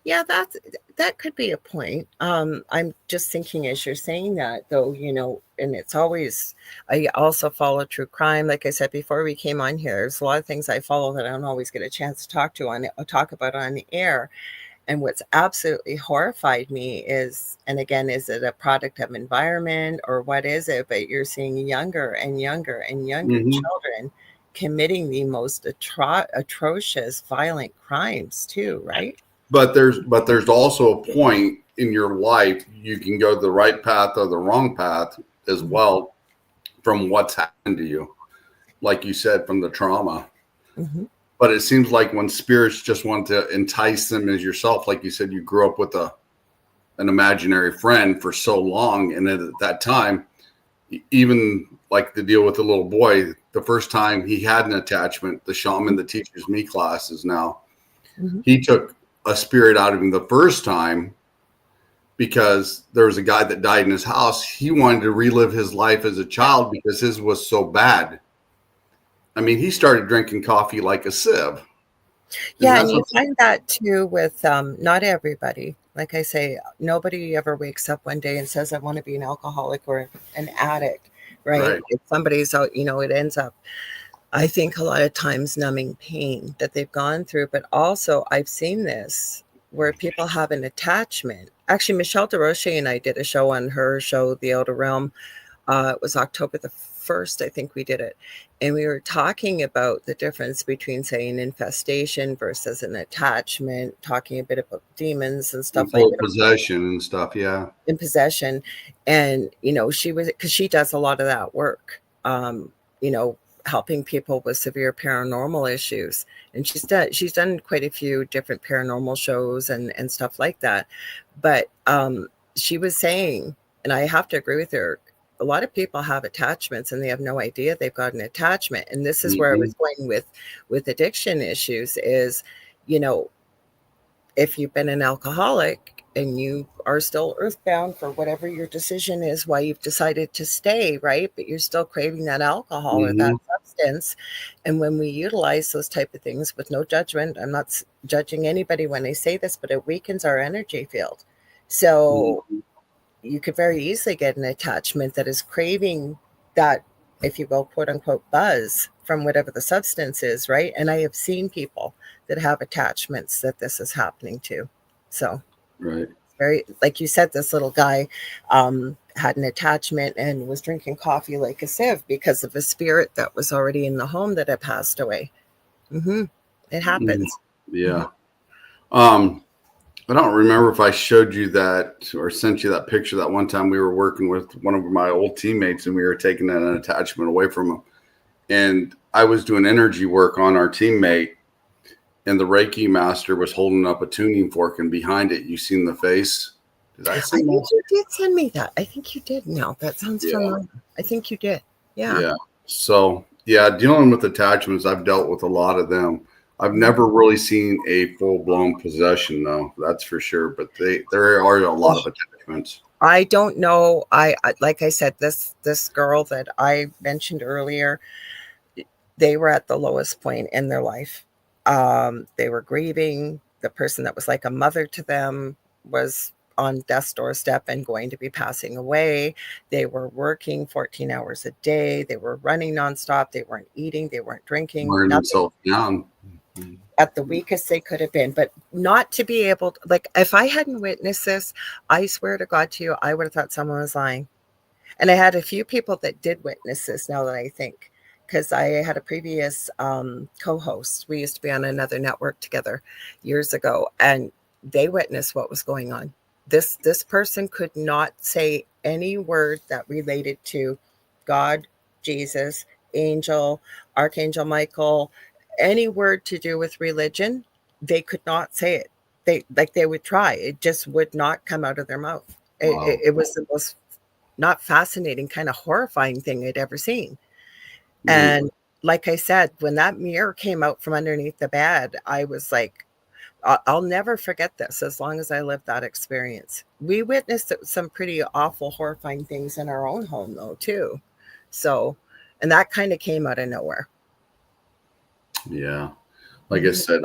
Yeah, that could be a point. I'm just thinking as you're saying that, though, and it's always, I also follow true crime. Like I said before we came on here, there's a lot of things I follow that I don't always get a chance to talk about on the air. And what's absolutely horrified me is, and again, is it a product of environment or what is it? But you're seeing younger and younger and younger children committing the most atrocious, violent crimes too, right? But there's also a point in your life you can go the right path or the wrong path as well, from what's happened to you, like you said, from the trauma. But it seems like when spirits just want to entice them as yourself, like you said, you grew up with an imaginary friend for so long, and at that time, even like the deal with the little boy, the first time he had an attachment, the shaman that teaches me classes now, he took a spirit out of him the first time because there was a guy that died in his house. He wanted to relive his life as a child because his was so bad. I mean, he started drinking coffee like a sieve. Yeah, and you find that too with not everybody. Like I say, nobody ever wakes up one day and says, I want to be an alcoholic or an addict, right? If somebody's out, it ends up, I think, a lot of times numbing pain that they've gone through. But also, I've seen this where people have an attachment. Actually, Michelle DeRoche and I did a show on her show, The Outer Realm. It was October the 1st, I think we did it. And we were talking about the difference between, say, an infestation versus an attachment, talking a bit about demons and stuff like that. Possession and stuff, yeah. In possession. And, she was, because she does a lot of that work, helping people with severe paranormal issues. And she's done quite a few different paranormal shows and stuff like that. But she was saying, and I have to agree with her, a lot of people have attachments and they have no idea they've got an attachment. And this is where I was going with addiction issues is, if you've been an alcoholic and you are still earthbound for whatever your decision is, why you've decided to stay, right? But you're still craving that alcohol or that substance. And when we utilize those type of things with no judgment, I'm not judging anybody when I say this, but it weakens our energy field. So you could very easily get an attachment that is craving that, if you will, quote unquote, buzz from whatever the substance is, right? And I have seen people that have attachments that this is happening to. So, right. Very, like you said, this little guy had an attachment and was drinking coffee like a sieve because of a spirit that was already in the home that had passed away. It happens. Yeah. I don't remember if I showed you that or sent you that picture that one time we were working with one of my old teammates and we were taking an attachment away from him. And I was doing energy work on our teammate, and the Reiki master was holding up a tuning fork, and behind it, you seen the face. Did I I see think that? you did send me that. I think you did. Now that sounds Yeah. familiar. I think you did. Yeah. Yeah. So, yeah, dealing with attachments, I've dealt with a lot of them. I've Mhm. never really seen a full blown possession, though. That's for sure. But there are a lot of attachments. I don't know. Like I said, this girl that I mentioned earlier, they were at the lowest point in their life. They were grieving. The person that was like a mother to them was on death's doorstep and going to be passing away. They were working 14 hours a day. They were running nonstop. They weren't eating. They weren't drinking. Wearing Nothing. themselves down. At the weakest they could have been, but not to be able to, like, if I hadn't witnessed this, I swear to God to you, I would have thought someone was lying. And I had a few people that did witness this now that I think, because I had a previous co-host. We used to be on another network together years ago, and they witnessed what was going on. This person could not say any word that related to God, Jesus, angel, Archangel Michael, any word to do with religion. They could not say it. They would try. It just would not come out of their mouth. Wow. It was the most not fascinating, kind of horrifying thing I'd ever seen. Yeah. And like I said, when that mirror came out from underneath the bed, I was like, I'll never forget this as long as I live that experience. We witnessed some pretty awful, horrifying things in our own home, though, too. So, and that kind of came out of nowhere. Yeah. Like I said,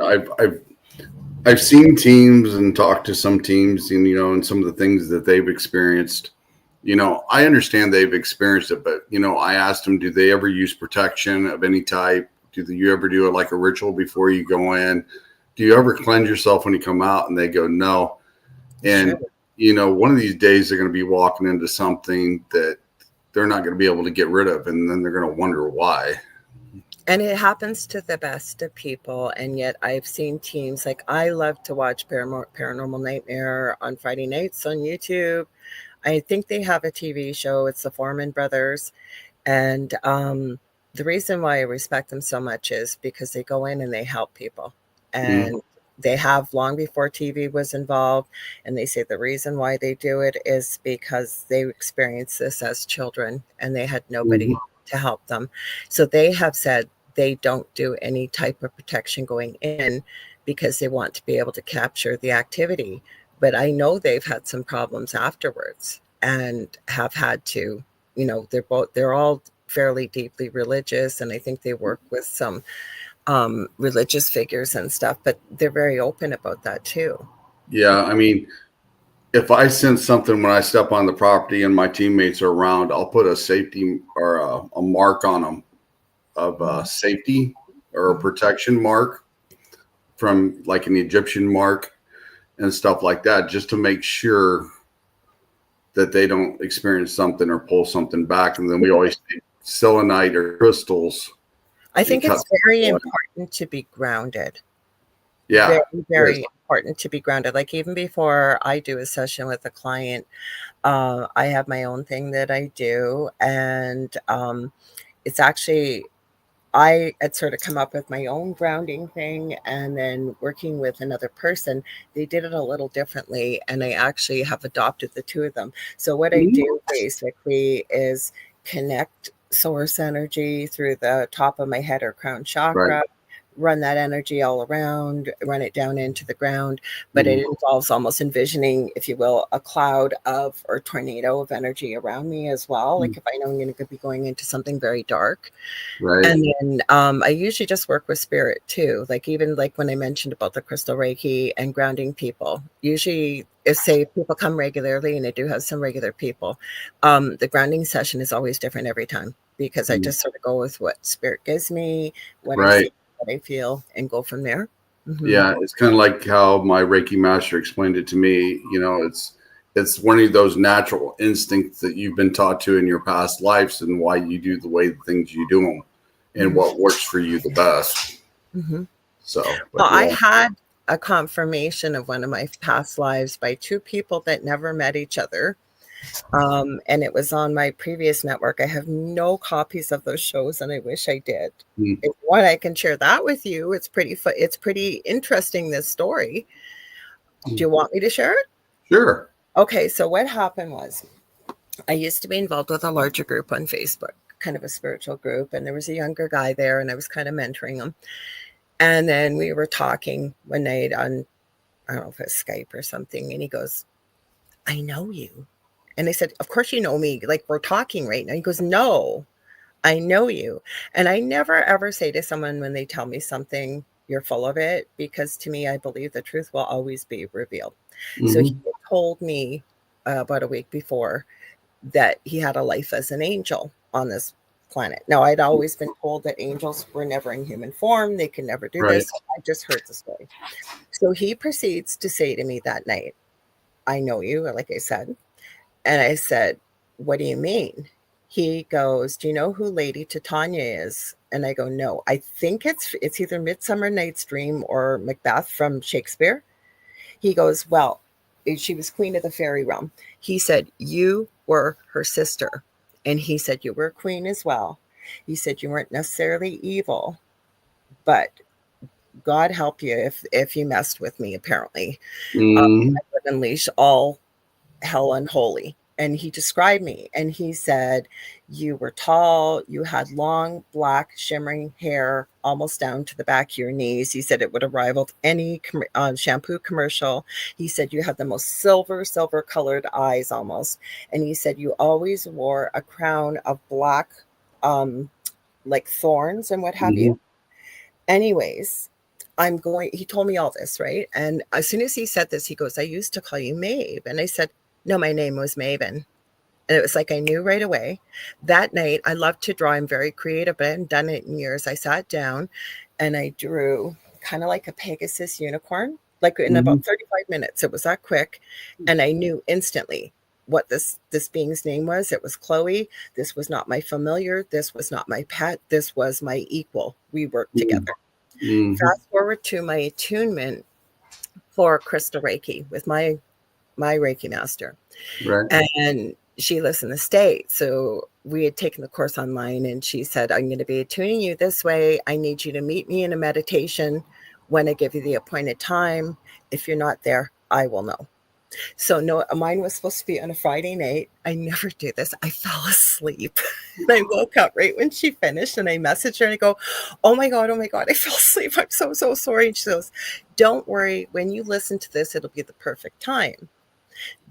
I've seen teams and talked to some teams, and and some of the things that they've experienced. I understand they've experienced it, but I asked them, do they ever use protection of any type? Do you ever do it like a ritual before you go in? Do you ever cleanse yourself when you come out? And they go, no. And one of these days they're going to be walking into something that they're not going to be able to get rid of, and then they're going to wonder why. And it happens to the best of people. And yet I've seen teams, like, I love to watch Paranormal Nightmare on Friday nights on YouTube. I think they have a TV show. It's the Foreman Brothers. And the reason why I respect them so much is because they go in and they help people. And they have long before TV was involved. And they say the reason why they do it is because they experienced this as children and they had nobody to help them. So they have said they don't do any type of protection going in because they want to be able to capture the activity. But I know they've had some problems afterwards and have had to, they're all fairly deeply religious. And I think they work with some religious figures and stuff, but they're very open about that too. Yeah. I mean, if I sense something when I step on the property and my teammates are around, I'll put a safety or a mark on them of safety or a protection mark from like an Egyptian mark and stuff like that, just to make sure that they don't experience something or pull something back. And then we always take selenite or crystals. I think it's very important to be grounded. Yeah. Very, very important to be grounded. Like, even before I do a session with a client, I have my own thing that I do. And it's actually, I had sort of come up with my own grounding thing, and then working with another person, they did it a little differently, and I actually have adopted the two of them. So what I do basically is connect source energy through the top of my head or crown chakra, run that energy all around, run it down into the ground. But it involves almost envisioning, if you will, a cloud of or tornado of energy around me as well. Like, if I know I'm going to be going into something very dark. And then I usually just work with spirit too. Like, even like when I mentioned about the crystal Reiki and grounding people, usually if say people come regularly, and I do have some regular people, the grounding session is always different every time, because I just sort of go with what spirit gives me, what I see, what I feel, and go from there. Yeah, it's kind of like how my Reiki master explained it to me. It's one of those natural instincts that you've been taught to in your past lives, and why you do the things you do them, and what works for you the best. So, well, I had a confirmation of one of my past lives by two people that never met each other. And it was on my previous network. I have no copies of those shows, and I wish I did. Mm. If you want, I can share that with you. It's pretty interesting, this story. Do you want me to share it? Sure. Okay, so what happened was, I used to be involved with a larger group on Facebook, kind of a spiritual group, and there was a younger guy there, and I was kind of mentoring him. And then we were talking one night on, I don't know if it was Skype or something, and he goes, "I know you." And I said, "Of course you know me. Like, we're talking right now." He goes, "No, I know you." And I never ever say to someone when they tell me something, "You're full of it," because to me, I believe the truth will always be revealed. So he Mm-hmm. told me about a week before that he had a life as an angel on this planet. Now, I'd always been told that angels were never in human form. They can never do Right. this. I just heard the story. So he proceeds to say to me that night, "I know you," like I said. And I said, "What do you mean?" He goes, "Do you know who Lady Titania is?" And I go, "No, I think it's either Midsummer Night's Dream or Macbeth from Shakespeare." He goes, "Well, she was queen of the fairy realm." He said, "You were her sister." And he said, "You were a queen as well." He said, "You weren't necessarily evil, but God help you if you messed with me, apparently. Mm-hmm. I would unleash all hell unholy." And he described me, and he said, "You were tall, you had long black shimmering hair almost down to the back of your knees." He said it would have rivaled any shampoo commercial. He said you had the most silver colored eyes almost. And he said you always wore a crown of black, um, like thorns and what have Mm-hmm. you. Anyways, he told me all this, right? And as soon as he said this, he goes, "I used to call you Maeve." And I said, "No, my name was Maven." And it was like I knew right away. That night, I loved to draw. I'm very creative, but I hadn't done it in years. I sat down and I drew kind of like a Pegasus unicorn, like in Mm-hmm. about 35 minutes. It was that quick. And I knew instantly what this being's name was. It was Chloe. This was not my familiar. This was not my pet. This was my equal. We worked together. Mm-hmm. Fast forward to my attunement for crystal Reiki with my Reiki master. Right. And she lives in the States. So we had taken the course online, and she said, "I'm going to be attuning you this way. I need you to meet me in a meditation when I give you the appointed time. If you're not there, I will know." So no, mine was supposed to be on a Friday night. I never do this. I fell asleep. And I woke up right when she finished, and I messaged her and I go, oh my God, I fell asleep. I'm so sorry." And she goes, "Don't worry. When you listen to this, it'll be the perfect time."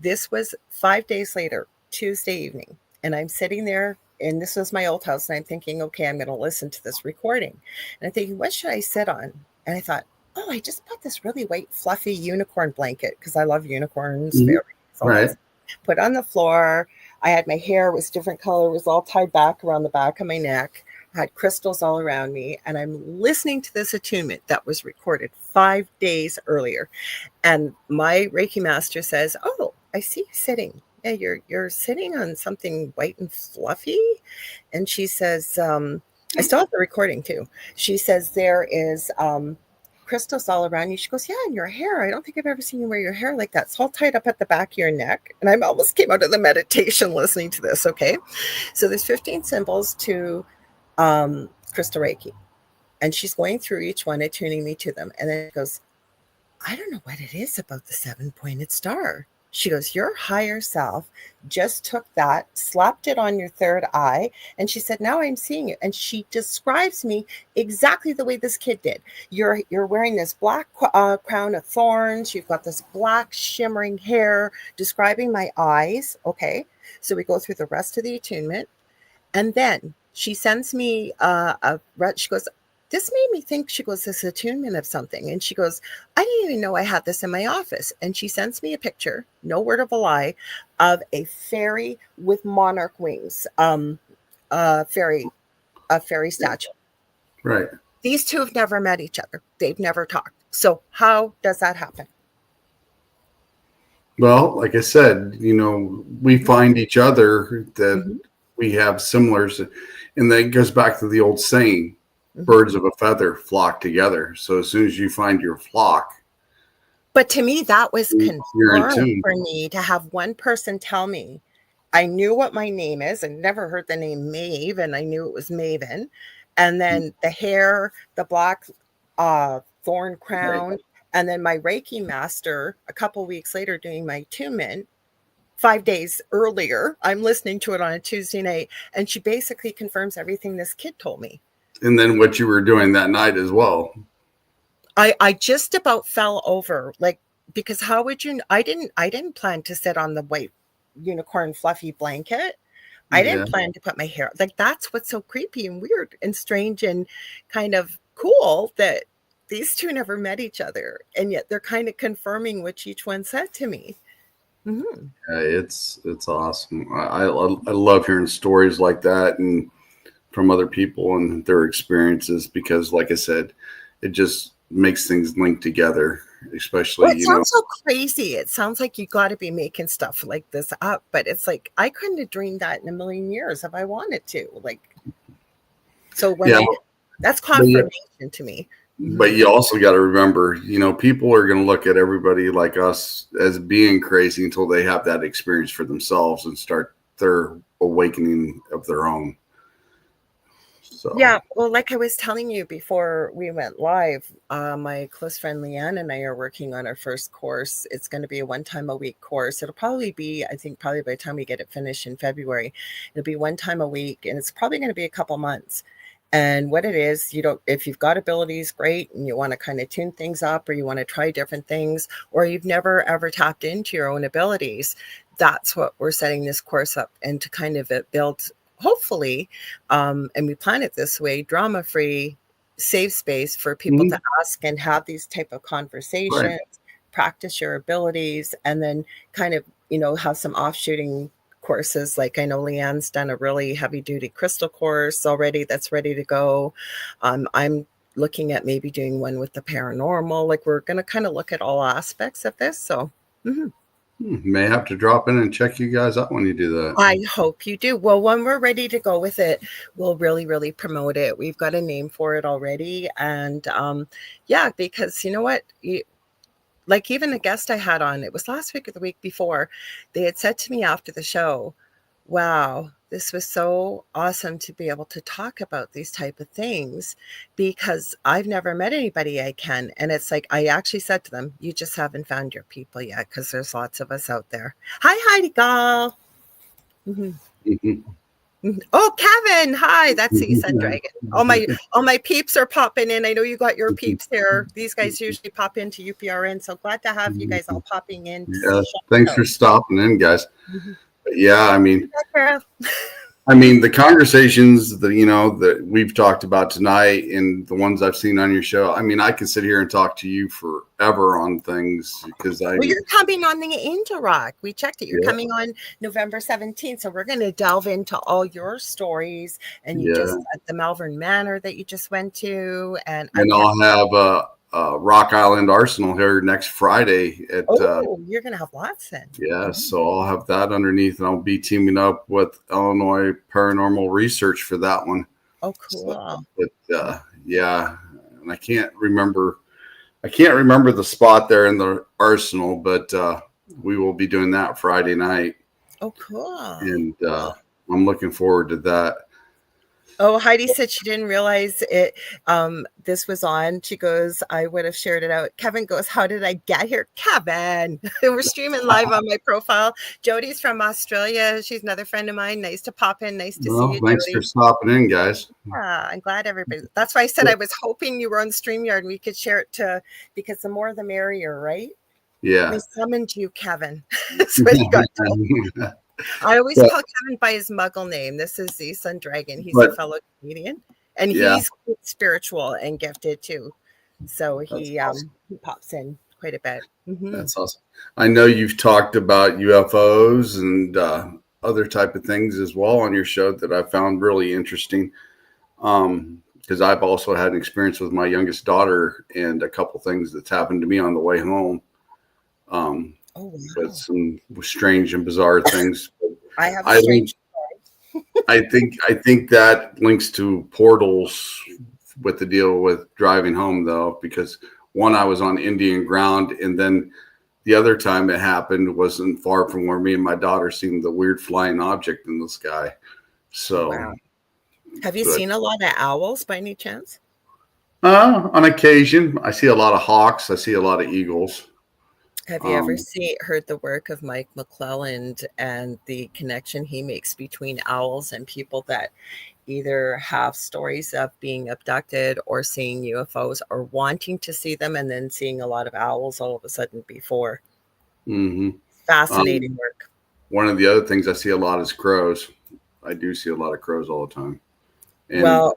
This was 5 days later, Tuesday evening. And I'm sitting there, and this was my old house. And I'm thinking, okay, I'm going to listen to this recording. And I'm thinking, what should I sit on? And I thought, oh, I just bought this really white, fluffy unicorn blanket because I love unicorns, Mm-hmm. fairies, all Right. this. Put on the floor. I had my hair, it was different color, it was all tied back around the back of my neck. I had crystals all around me. And I'm listening to this attunement that was recorded 5 days earlier. And my Reiki master says, "Oh, I see you sitting. Yeah, you're sitting on something white and fluffy." And she says, I still have the recording too. She says, "There is crystals all around you." She goes, "Yeah, and your hair. I don't think I've ever seen you wear your hair like that. It's all tied up at the back of your neck." And I almost came out of the meditation listening to this. Okay. So there's 15 symbols to crystal Reiki. And she's going through each one and tuning me to them. And then it goes, "I don't know what it is about the seven-pointed star." She goes, "Your higher self just took that, slapped it on your third eye, and she said, now I'm seeing it." And she describes me exactly the way this kid did. You're wearing this black crown of thorns. You've got this black shimmering hair, describing my eyes. Okay. So we go through the rest of the attunement. And then she sends me she goes, "This made me think," she goes, "this attunement of something." And she goes, "I didn't even know I had this in my office." And she sends me a picture, no word of a lie, of a fairy with monarch wings, a fairy statue. Right. These two have never met each other. They've never talked. So how does that happen? Well, like I said, we find each other that Mm-hmm. we have similars, and that goes back to the old saying, Mm-hmm. birds of a feather flock together. So as soon as you find your flock, But to me, that was You're in confirmed tune. for me to have one person tell me. I knew what my name is. I never heard the name Maeve, and I knew it was Maven. And then the hair, the black thorn crown, and then my Reiki master a couple weeks later doing my attunement 5 days earlier. I'm listening to it on a Tuesday night, and she basically confirms everything this kid told me. And then what you were doing that night as well. I just about fell over, like, because how would you? I didn't plan to sit on the white unicorn fluffy blanket. I didn't plan to put my hair, like, that's what's so creepy and weird and strange and kind of cool, that these two never met each other, and yet they're kind of confirming what each one said to me. Mm-hmm. It's awesome. I love hearing stories like that and from other people and their experiences, because like I said, it just makes things link together, especially, Well, it sounds so crazy. It sounds like you got to be making stuff like this up, but it's like I couldn't have dreamed that in a million years if I wanted to. Like, so when that's confirmation to me. But you also got to remember, people are going to look at everybody like us as being crazy until they have that experience for themselves and start their awakening of their own. So. Yeah, well, like I was telling you before we went live, my close friend Leanne and I are working on our first course. It's going to be a 1 time a week course. It'll probably be, I think, probably by the time we get it finished in February, it'll be 1 time a week, and it's probably going to be a couple months. And what it is, if you've got abilities, great, and you want to kind of tune things up, or you want to try different things, or you've never ever tapped into your own abilities, that's what we're setting this course up, and to kind of build, hopefully, and we plan it this way, drama-free, safe space for people to ask and have these type of conversations, practice your abilities, and then kind of, have some offshooting courses. Like, I know Leanne's done a really heavy duty crystal course already that's ready to go. I'm looking at maybe doing one with the paranormal. Like, we're going to kind of look at all aspects of this. So may have to drop in and check you guys out when you do that. I hope you do. Well, when we're ready to go with it, we'll really, really promote it. We've got a name for it already. And yeah, because you know what? Like, even the guest I had on, it was last week or the week before, they had said to me after the show, wow, this was so awesome to be able to talk about these type of things, because I've never met anybody I can. And it's like, I actually said to them, you just haven't found your people yet, because there's lots of us out there. Hi, Heidi Gall. Oh, Kevin, hi, that's the Sun Dragon. All my peeps are popping in. I know you got your peeps here. These guys usually pop into UPRN, so glad to have you guys all popping in. Thanks for stopping in, guys. Yeah, I mean, the conversations that that we've talked about tonight and the ones I've seen on your show, I can sit here and talk to you forever on things, because you're coming on the Angel Rock. We checked it. You're coming on November 17th, so we're going to delve into all your stories, and you just at the Malvern Manor that you just went to, and I'll have Rock Island Arsenal here next Friday at you're gonna have lots then. So I'll have that underneath, and I'll be teaming up with Illinois Paranormal Research for that one. Oh, cool. But and I can't remember the spot there in the Arsenal, but we will be doing that Friday night. Oh, cool. And I'm looking forward to that. Oh, Heidi said she didn't realize it. This was on. She goes, I would have shared it out. Kevin goes, how did I get here? Kevin, we're streaming live on my profile. Jody's from Australia. She's another friend of mine. Nice to pop in. Nice to see you, thanks Jody. for stopping in, guys. Yeah, I'm glad everybody. That's why I said I was hoping you were on StreamYard and we could share it because the more the merrier, right? Yeah. I summoned you, Kevin. That's what he got told. I always call Kevin by his muggle name. This is the Sun Dragon. He's a fellow Canadian, and he's spiritual and gifted too. So he pops in quite a bit. That's awesome. I know you've talked about UFOs and other type of things as well on your show that I found really interesting. Because I've also had an experience with my youngest daughter and a couple things that's happened to me on the way home. But some strange and bizarre things. I think that links to portals with the deal with driving home, though, because one, I was on Indian ground, and then the other time it happened wasn't far from where me and my daughter seen the weird flying object in the sky. So, Wow. Have you but seen a lot of owls by any chance? on occasion, I see a lot of hawks. I see a lot of eagles. Have you ever Um, heard the work of Mike McClelland and the connection he makes between owls and people that either have stories of being abducted or seeing UFOs or wanting to see them and then seeing a lot of owls all of a sudden before? mhm. Fascinating work. One of the other things I see a lot is crows. I do see a lot of crows all the time, and Well,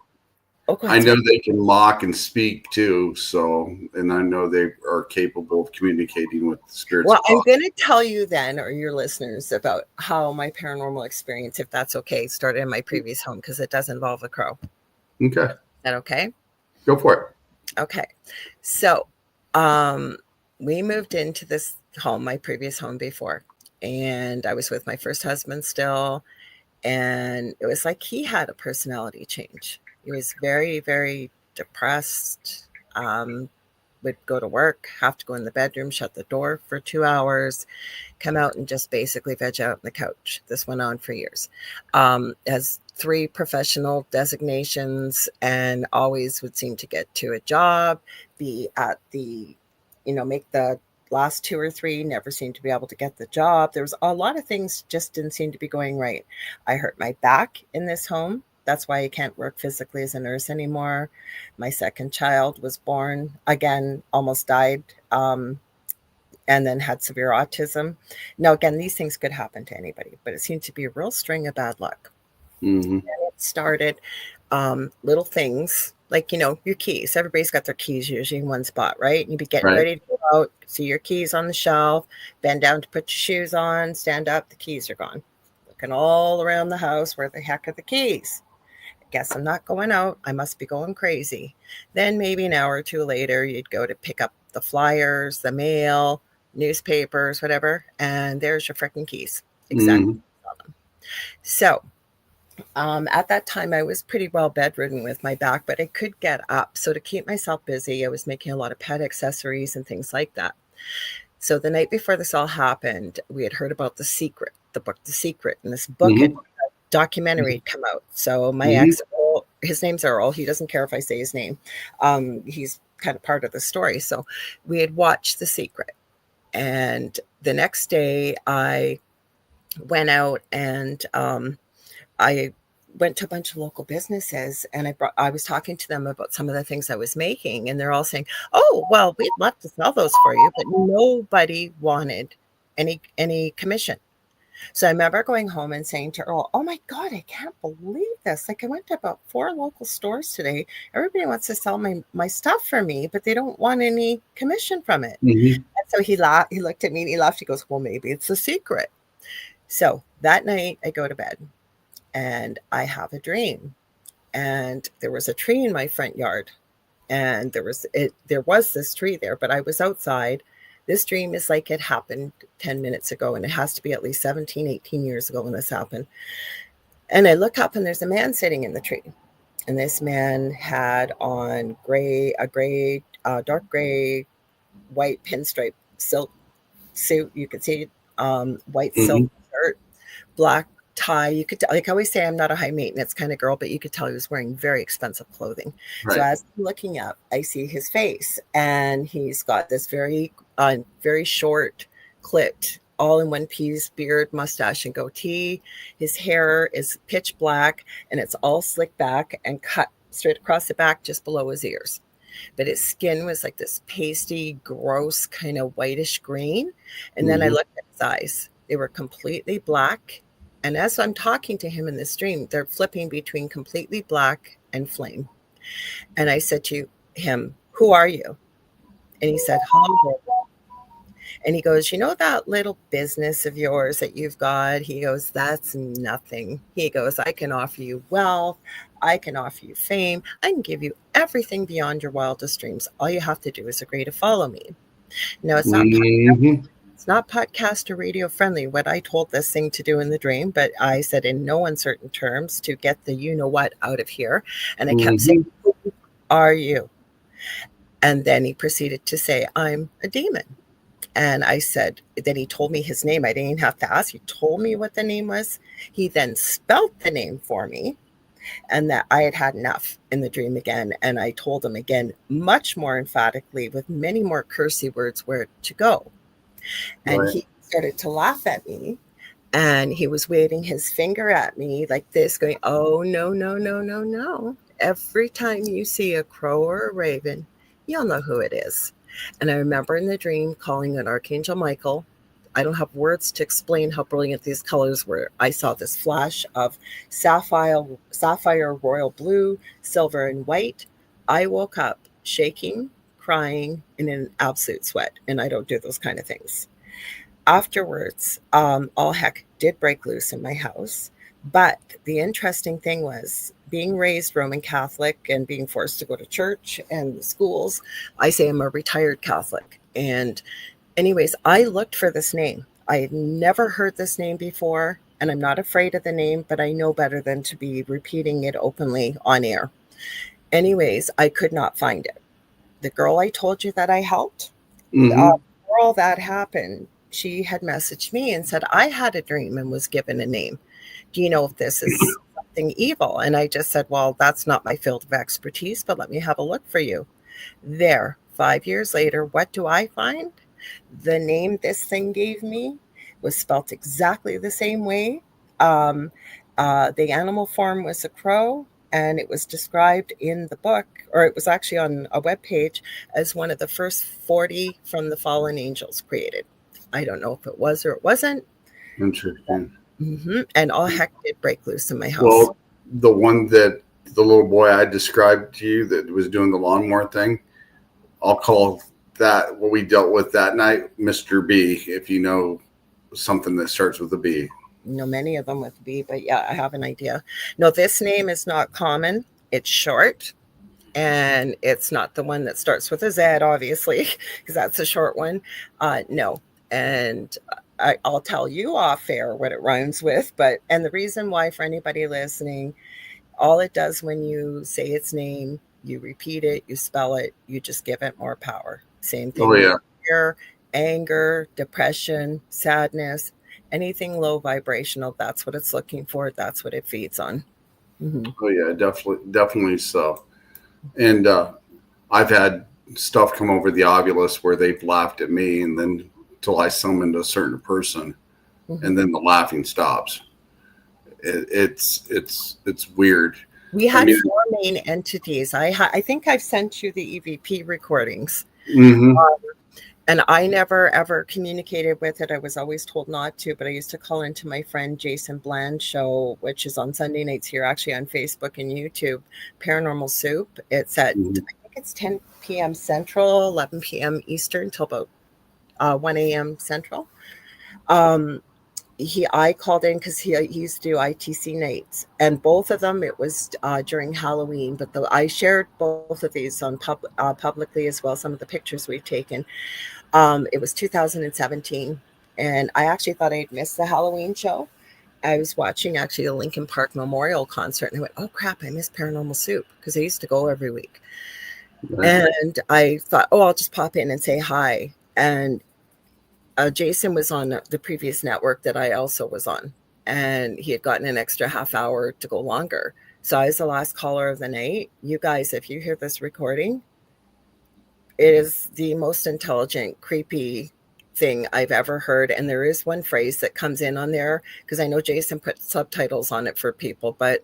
oh, go I ahead, know sorry. they can mock and speak too. So, and I know they are capable of communicating with the spirits Well, of I'm God. going to tell you then, or your listeners, about how my paranormal experience, if that's okay, started in my previous home because it does involve a crow. Okay, Is that okay? go for it. Okay. So, um, we moved into this home, my previous home before, and I was with my first husband still. And it was like he had a personality change. He was very, very depressed. Would go to work, have to go in the bedroom, shut the door for 2 hours, come out and just basically veg out on the couch. This went on for years. Has 3 professional designations and always would seem to get to a job, be at the, make the last 2 or 3, never seemed to be able to get the job. There was a lot of things just didn't seem to be going right. I hurt my back in this home. That's why I can't work physically as a nurse anymore. My second child was born, again, almost died. And then had severe autism. Now, again, these things could happen to anybody, but it seemed to be a real string of bad luck. Mm-hmm. And it started little things like, your keys. Everybody's got their keys usually in one spot, right? And you'd be getting Right. ready to go out, see your keys on the shelf, bend down to put your shoes on, stand up, the keys are gone. Looking all around the house, where the heck are the keys? Guess I'm not going out. I must be going crazy. Then maybe an hour or two later, you'd go to pick up the flyers, the mail, newspapers, whatever, and there's your freaking keys. Exactly. Mm-hmm. So at that time, I was pretty well bedridden with my back, but I could get up. So to keep myself busy, I was making a lot of pet accessories and things like that. So the night before this all happened, we had heard about The Secret, the book The Secret, and this book had Mm-hmm. documentary had come out. So my Mm-hmm. ex, his name's Earl. He doesn't care if I say his name. He's kind of part of the story. So we had watched The Secret, and the next day I went out and I went to a bunch of local businesses, and I was talking to them about some of the things I was making, and they're all saying, "Oh, well, we'd love to sell those for you," but nobody wanted any commission. So I remember going home and saying to Earl, "Oh my God, I can't believe this. Like, I went to about 4 local stores today. Everybody wants to sell my stuff for me, but they don't want any commission from it." Mm-hmm. And so he laughed. He looked at me and he laughed. He goes, "Well, maybe it's a secret." So that night I go to bed and I have a dream. And there was a tree in my front yard. And there was this tree there, but I was outside. This dream is like it happened 10 minutes ago, and it has to be at least 17, 18 years ago when this happened. And I look up and there's a man sitting in the tree. And this man had on dark gray, white pinstripe silk suit. You could see white silk Mm-hmm. shirt, black tie. You could, like I always say, I'm not a high maintenance kind of girl, but you could tell he was wearing very expensive clothing. So Right. as I'm looking up, I see his face, and he's got this very short, clipped, all in one piece beard, mustache, and goatee. His hair is pitch black, and it's all slicked back and cut straight across the back, just below his ears. But his skin was like this pasty, gross, kind of whitish green. And then I Mm-hmm. looked at his eyes. They were completely black. And as I'm talking to him in this dream, they're flipping between completely black and flame. And I said to him, "Who are you?" And he said, "Hello." And he goes, "You know that little business of yours that you've got?" He goes, "That's nothing." He goes, "I can offer you wealth. I can offer you fame. I can give you everything beyond your wildest dreams. All you have to do is agree to follow me." Now, Mm-hmm. it's not podcast or radio friendly what I told this thing to do in the dream, but I said in no uncertain terms to get the you know what out of here. And I kept saying, Mm-hmm. "Who are you?" And then he proceeded to say, I'm a demon. And I said, then he told me his name. I didn't even have to ask. He told me what the name was. He then spelled the name for me, and that I had had enough in the dream again. And I told him again, much more emphatically, with many more cursey words, where to go. And Right. he started to laugh at me. And he was waving his finger at me like this, going, oh, no, no, no, no, no. Every time you see a crow or a raven, you'll know who it is. And I remember in the dream calling on Archangel Michael. I don't have words to explain how brilliant these colors were. I saw this flash of sapphire royal blue, silver, and white. I woke up shaking, crying, and in an absolute sweat. And I don't do those kind of things. Afterwards, all heck did break loose in my house. But the interesting thing was being raised Roman Catholic and being forced to go to church and the schools. I say I'm a retired Catholic. And, anyways, I looked for this name. I had never heard this name before, and I'm not afraid of the name, but I know better than to be repeating it openly on air. Anyways, I could not find it. The girl I told you that I helped, Mm-hmm. before all that happened, she had messaged me and said, I had a dream and was given a name. Do you know if this is something evil? And I just said, well, that's not my field of expertise, but let me have a look for you. There, 5 years later, what do I find? The name this thing gave me was spelt exactly the same way. Um, the animal form was a crow, and it was described in the book, or it was actually on a web page, as one of the first 40 from the fallen angels created. I don't know if it was or it wasn't. Interesting. And all heck did break loose in my house. Well, the one that the little boy I described to you that was doing the lawnmower thing, I'll call that what we dealt with that night, Mr. B, if you know something that starts with a B. Know many of them with B, but yeah, I have an idea. No, this name is not common. It's short, and it's not the one that starts with a Z, obviously, because that's a short one. No, and I'll tell you off air what it rhymes with. And the reason why, for anybody listening, all it does when you say its name, you repeat it, you spell it, you just give it more power. Same Oh thing with yeah. fear, anger, depression, sadness, anything low vibrational. That's what it's looking for. That's what it feeds on. Mm-hmm. Oh yeah, definitely so. And I've had stuff come over the ovulus where they've laughed at me, and then till I summoned a certain person, Mm-hmm. and then the laughing stops. It's weird. We I had mean, four main entities. I think I've sent you the EVP recordings. mm-hmm, And I never ever communicated with it. I was always told not to, but I used to call into my friend Jason Bland's show, which is on Sunday nights here, actually on Facebook and YouTube, Paranormal Soup. It's at, mm-hmm. I think it's 10 p.m. Central, 11 p.m. Eastern, till about 1 a.m. Central. Um, I called in because he used to do ITC nights, and both of them it was during Halloween. But I shared both of these on publicly as well. Some of the pictures we've taken. It was 2017, and I actually thought I'd missed the Halloween show. I was watching actually a Lincoln Park Memorial concert, and I went, "Oh crap, I missed Paranormal Soup," because I used to go every week. Right. And I thought, "Oh, I'll just pop in and say hi." And Jason was on the previous network that I also was on, and he had gotten an extra half hour to go longer. So I was the last caller of the night. You guys, if you hear this recording, it is the most intelligent, creepy thing I've ever heard. And there is one phrase that comes in on there, because I know Jason put subtitles on it for people, but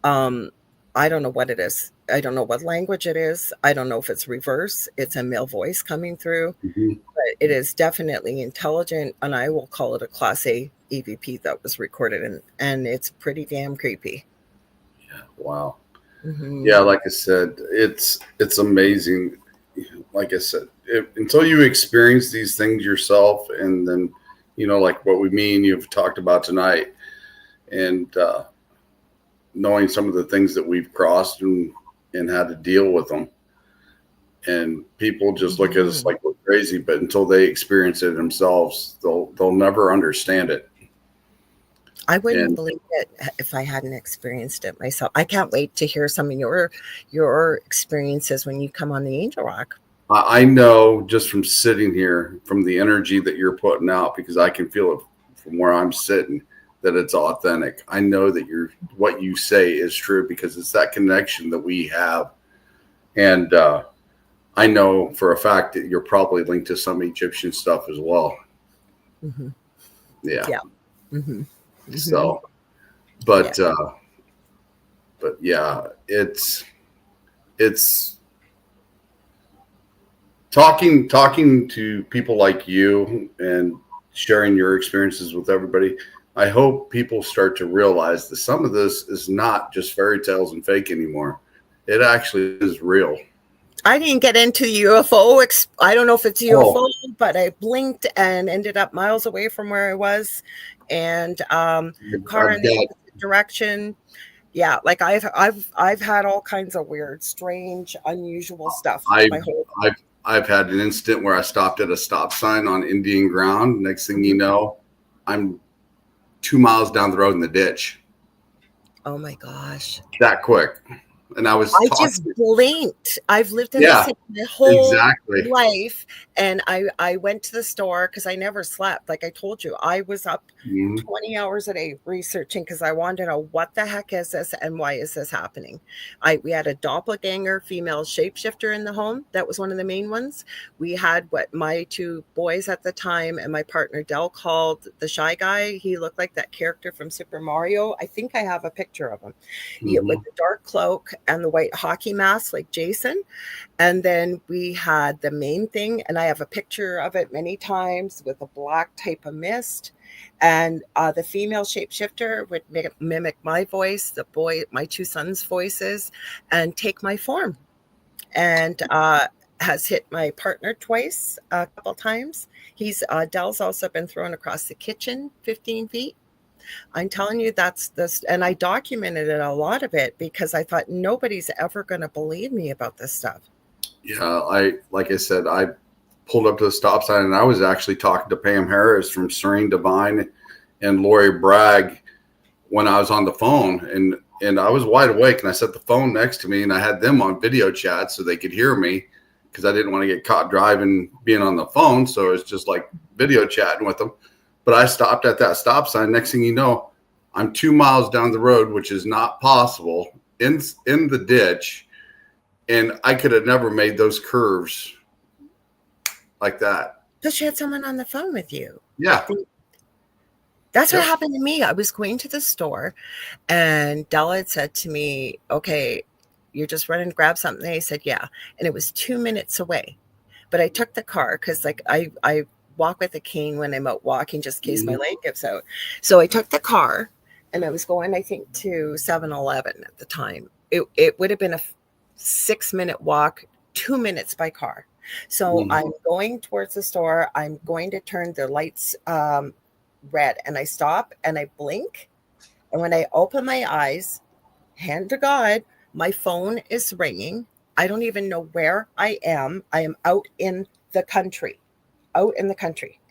um, I don't know what it is. I don't know what language it is. I don't know if it's reverse. It's a male voice coming through. Mm-hmm. But it is definitely intelligent, and I will call it a Class A EVP that was recorded, and it's pretty damn creepy. Yeah. Wow. Mm-hmm. Yeah, like I said, it's amazing. Like I said, until you experience these things yourself, and then like what me and you've talked about tonight, and knowing some of the things that we've crossed and had to deal with them, and people just look at us Mm-hmm. like we're crazy, but until they experience it themselves, they'll never understand it. I wouldn't And believe it if I hadn't experienced it myself. I can't wait to hear some of your experiences when you come on the Angel Rock. I know just from sitting here, from the energy that you're putting out, because I can feel it from where I'm sitting, that it's authentic. I know that what you say is true because it's that connection that we have. And I know for a fact that you're probably linked to some Egyptian stuff as well. Mm-hmm. Yeah. Yeah. Mm-hmm. Mm-hmm. So, but yeah, it's talking to people like you and sharing your experiences with everybody. I hope people start to realize that some of this is not just fairy tales and fake anymore. It actually is real. I didn't get into UFO. I don't know if it's UFO, Oh, but I blinked and ended up miles away from where I was, and car I've in the got opposite direction. Yeah, like I've had all kinds of weird, strange, unusual stuff. I've My whole I've I've had an incident where I stopped at a stop sign on Indian ground. Next thing you know, I'm 2 miles down the road in the ditch. oh my gosh. That quick. And I was I talking. just blinked. I've lived in the Yeah, city my whole exactly. life, and I went to the store because I never slept. Like I told you, I was up Mhm. 20 hours a day researching because I wanted to know what the heck is this and why is this happening. We had a doppelganger female shapeshifter in the home. That was one of the main ones. We had what my two boys at the time and my partner Dell called the shy guy. He looked like that character from Super Mario. I think I have a picture of him with Mhm. the dark cloak and the white hockey mask like Jason. And then we had the main thing, and I have a picture of it many times with a black type of mist. And the female shapeshifter would mimic my voice, my two sons' voices, and take my form. And has hit my partner twice, a couple times. Dell's also been thrown across the kitchen 15 feet. I'm telling you, that's this, and I documented it, a lot of it, because I thought nobody's ever going to believe me about this stuff. Yeah, like I said, I pulled up to the stop sign and I was actually talking to Pam Harris from Serene Divine and Lori Bragg when I was on the phone, and I was wide awake and I set the phone next to me and I had them on video chat so they could hear me because I didn't want to get caught driving being on the phone. So it was just like video chatting with them. But I stopped at that stop sign. Next thing you know, I'm 2 miles down the road, which is not possible, in the ditch, and I could have never made those curves like that. Because you had someone on the phone with you. Yeah. That's what Yep. happened to me. I was going to the store, and Della had said to me, okay, you're just running to grab something. I said, yeah. And it was 2 minutes away. But I took the car because, like, I walk with a cane when I'm out walking just in case my Mhm. leg gives out. So I took the car, and I was going, I think, to 7-Eleven at the time. It would have been a 6-minute walk, 2 minutes by car. So Mhm. I'm going towards the store. I'm going to turn the lights red, and I stop and I blink. And when I open my eyes, hand to God, my phone is ringing. I don't even know where I am. I am out in the country,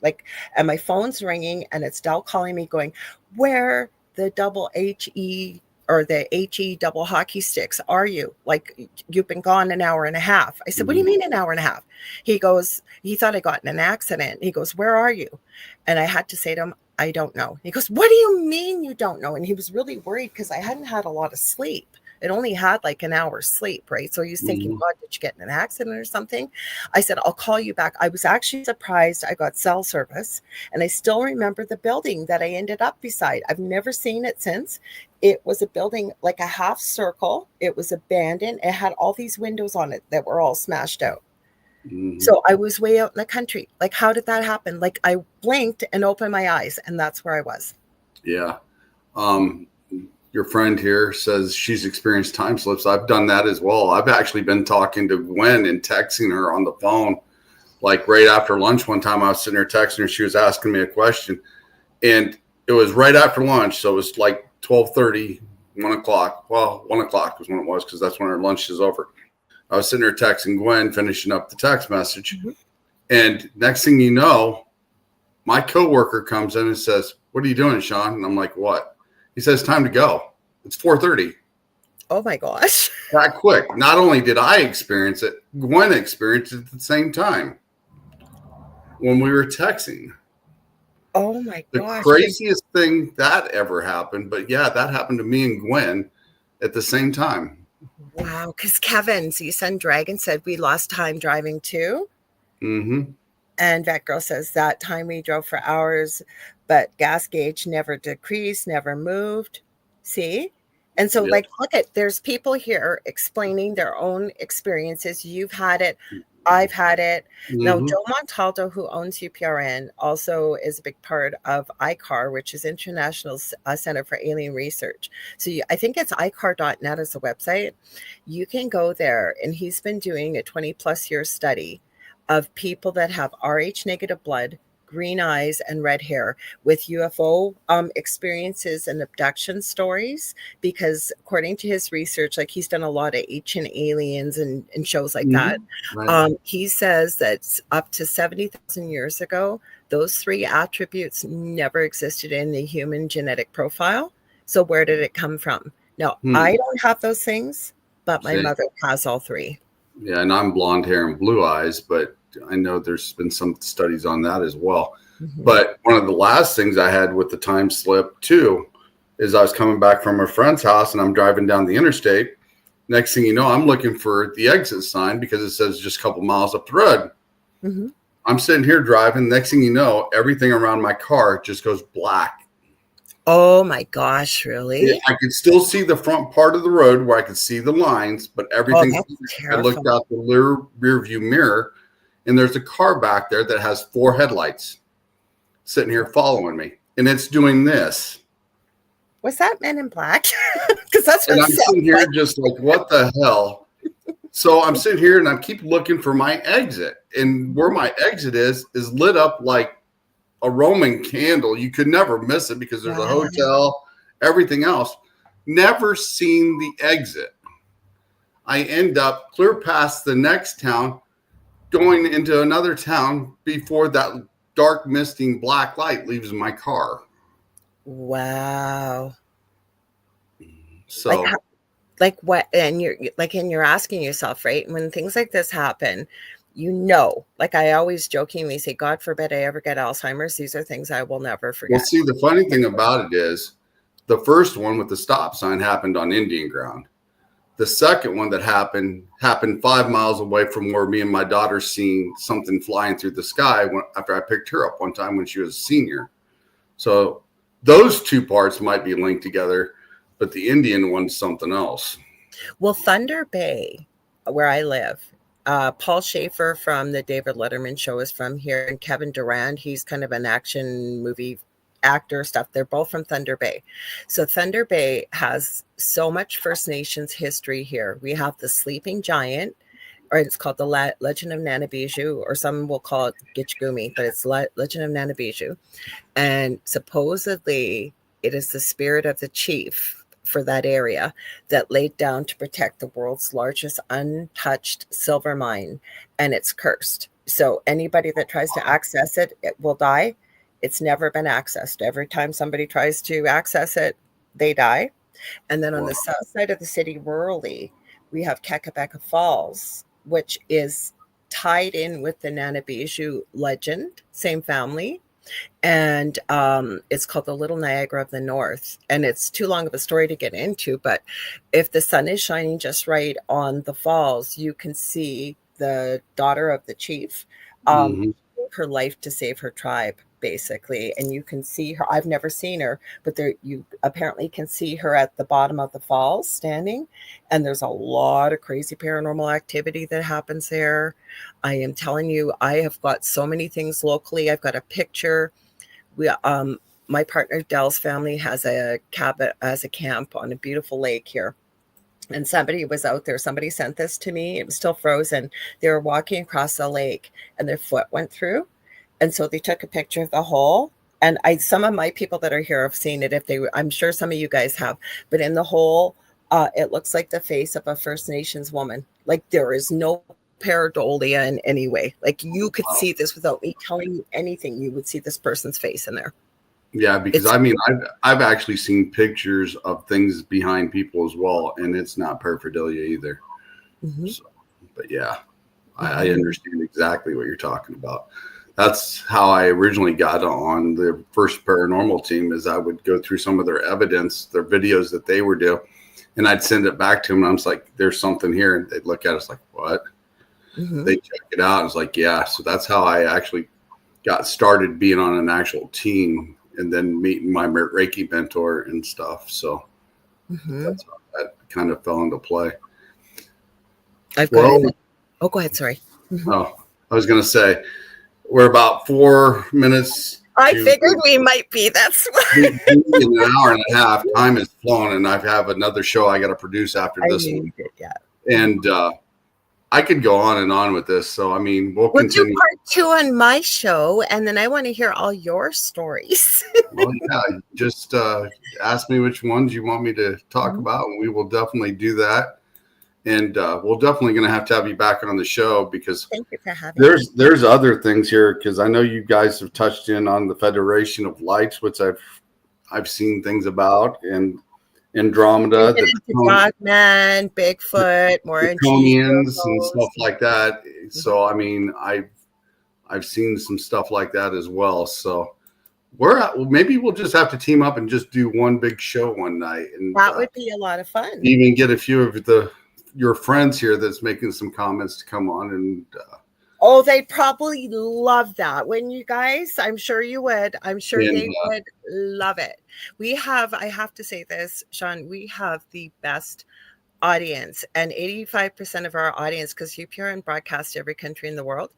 like, and my phone's ringing, and it's Dell calling me, going, "Where the double HE or the HE double hockey sticks are you? Like, you've been gone an hour and a half." I said, "What do you Mhm. mean an hour and a half?" He goes, "He thought I got in an accident." He goes, "Where are you?" And I had to say to him, "I don't know." He goes, "What do you mean you don't know?" And he was really worried because I hadn't had a lot of sleep. It only had like an hour's sleep, right? So he was thinking, Mhm. God, did you get in an accident or something? I said, I'll call you back. I was actually surprised I got cell service, and I still remember the building that I ended up beside. I've never seen it since. It was a building like a half circle. It was abandoned. It had all these windows on it that were all smashed out. Mhm. So I was way out in the country. Like, how did that happen? Like, I blinked and opened my eyes, and that's where I was. Yeah. Um, your friend here says she's experienced time slips. I've done that as well. I've actually been talking to Gwen and texting her on the phone. Like right after lunch one time, I was sitting there texting her. She was asking me a question, and it was right after lunch. So it was like 12:30, 1 o'clock. Well, 1 o'clock was when it was because that's when our lunch is over. I was sitting there texting Gwen, finishing up the text message. Mhm. And next thing you know, my coworker comes in and says, "What are you doing, Sean?" And I'm like, "What?" He says, "Time to go. It's 4:30." Oh my gosh. that quick. Not only did I experience it, Gwen experienced it at the same time when we were texting. Oh my The gosh. craziest thing that ever happened, but yeah, that happened to me and Gwen at the same time. Wow. Because Kevin, so your son Dragon said we lost time driving too. Mm-hmm. And that girl says that time we drove for hours, but gas gauge never decreased, never moved. See? And so, Yep. like, look at there's people here explaining their own experiences. You've had it, I've had it. Now, Mm-hmm. Joe Montaldo, who owns UPRN, also is a big part of ICAR, which is International Center for Alien Research. So I think it's icar.net as a website. You can go there, and he's been doing a 20 plus year study of people that have Rh negative blood, green eyes, and red hair with UFO experiences and abduction stories. Because according to his research, like he's done a lot of Ancient Aliens and shows like that. Mm-hmm. Right. He says that up to 70,000 years ago, those three attributes never existed in the human genetic profile. So where did it come from? Now, I don't have those things, but my Same. mother has all three. Yeah, and I'm blonde hair and blue eyes, but I know there's been some studies on that as well. Mhm. But one of the last things I had with the time slip too is I was coming back from a friend's house and I'm driving down the interstate. Next thing you know, I'm looking for the exit sign because it says just a couple miles up the road. Mhm. I'm sitting here driving. Next thing you know, everything around my car just goes black. Oh my gosh, really? I could still see the front part of the road where I could see the lines, but Oh, everything. that's I looked terrifying. out the rear view mirror, and there's a car back there that has 4 headlights sitting here following me, and it's doing this. Was that Men in Black? Because that's And what it I'm sitting sounds here like. just like, what the hell? So I'm sitting here and I keep looking for my exit, and where my exit is lit up like a Roman candle. You could never miss it because there's a Wow. hotel, everything else. Never seen the exit. I end up clear past the next town, going into another town before that dark, misting black light leaves my car. Wow. Like, So, like what? And you're asking yourself, right? When things like this happen, like I always jokingly say, God forbid I ever get Alzheimer's. These are things I will never well, forget. see, the funny thing about it is the first one with the stop sign happened on Indian ground. The second one that happened 5 miles away from where me and my daughter seen something flying through the sky after I picked her up one time when she was a senior. So those two parts might be linked together, but the Indian one's something else. Well, Thunder Bay, where I live, Paul Schaefer from the David Letterman show is from here, and Kevin Durand, he's kind of an action movie actor stuff. They're both from Thunder Bay. So Thunder Bay has so much First Nations history here. We have the Sleeping Giant, or it's called the Legend of Nanabiju, or some will call it Gitchgumi, but it's Legend of Nanabiju. And supposedly it is the spirit of the chief for that area that laid down to protect the world's largest untouched silver mine, and it's cursed. So anybody that tries to access it, it will die. It's never been accessed. Every time somebody tries to access it, they die. And then on Wow. the south side of the city, rurally, we have Kakabeka Falls, which is tied in with the Nanabiju legend, same family, and it's called the Little Niagara of the North. And it's too long of a story to get into, but if the sun is shining just right on the falls, you can see the daughter of the chief, Mm-hmm. her life to save her tribe, basically. And you can see her. I've never seen her, but there you apparently can see her at the bottom of the falls standing. And there's a lot of crazy paranormal activity that happens there. I am telling you, I have got so many things locally. I've got a picture. We My partner Dell's family has a cabin as a camp on a beautiful lake here. And somebody was out there. Somebody sent this to me. It was still frozen. They were walking across the lake and their foot went through. And so they took a picture of the hole. And some of my people that are here have seen it. I'm sure some of you guys have, but in the hole, it looks like the face of a First Nations woman. Like there is no pareidolia in any way. Like you could see this without me telling you anything. You would see this person's face in there. Yeah, because I mean, I've actually seen pictures of things behind people as well, and it's not paraphernalia either. Mm-hmm. So, but yeah, I understand exactly what you're talking about. That's how I originally got on the first paranormal team. Is I would go through some of their evidence, their videos that they were doing, and I'd send it back to them. And I was like, "There's something here," and they'd look at us like, "What?" They check it out. And it's like, "Yeah." So that's how I actually got started being on an actual team, and then meeting my Reiki mentor and stuff. So that's how that kind of fell into play. Go ahead. Sorry. Oh, I was going to say, we're about 4 minutes. I figured we might be. That's in an hour and a half. Time has flown, and I have another show I got to produce after this one. And I could go on and on with this. So, I mean, we'll continue. Do part 2 on my show, and then I want to hear all your stories. Well, yeah, just ask me which ones you want me to talk about, and we will definitely do that. And we're definitely going to have you back on the show, because thank you for having me. There's other things here, because I know you guys have touched in on the Federation of Lights, which I've seen things about, and Andromeda, the Dogman, Bigfoot, more Draconians and stuff like that. So I mean, I've seen some stuff like that as well. So maybe we'll just have to team up and just do one big show one night, and that would be a lot of fun. Even get a few of your friends here that's making some comments to come on, and they'd probably love that, wouldn't you guys? I'm sure you would. I'm sure they would love it. I have to say this, Sean, we have the best audience, and 85% of our audience, because UPRN broadcasts to every country in the world,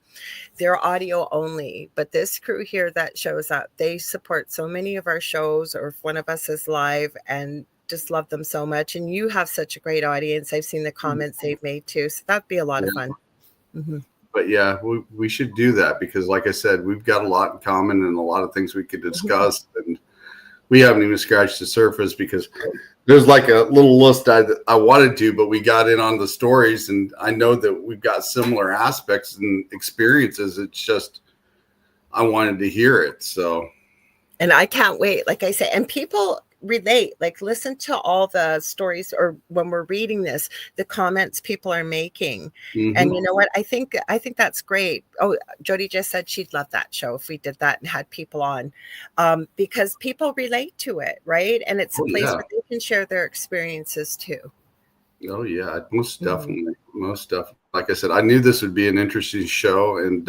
they're audio only. But this crew here that shows up, they support so many of our shows, or if one of us is live, and just love them so much. And you have such a great audience. I've seen the comments they've made too, so that'd be a lot of fun. But yeah, we should do that, because like I said, we've got a lot in common and a lot of things we could discuss, and we haven't even scratched the surface, because there's like a little list I wanted to, but we got in on the stories, and I know that we've got similar aspects and experiences. It's just, I wanted to hear it. So, and I can't wait, like I say, and people relate, like listen to all the stories, or when we're reading this, the comments people are making. And you know what, I think that's great. Jody just said she'd love that show if we did that and had people on, because people relate to it, right? And it's a place where they can share their experiences too. Oh yeah, most definitely. Like I said, I knew this would be an interesting show, and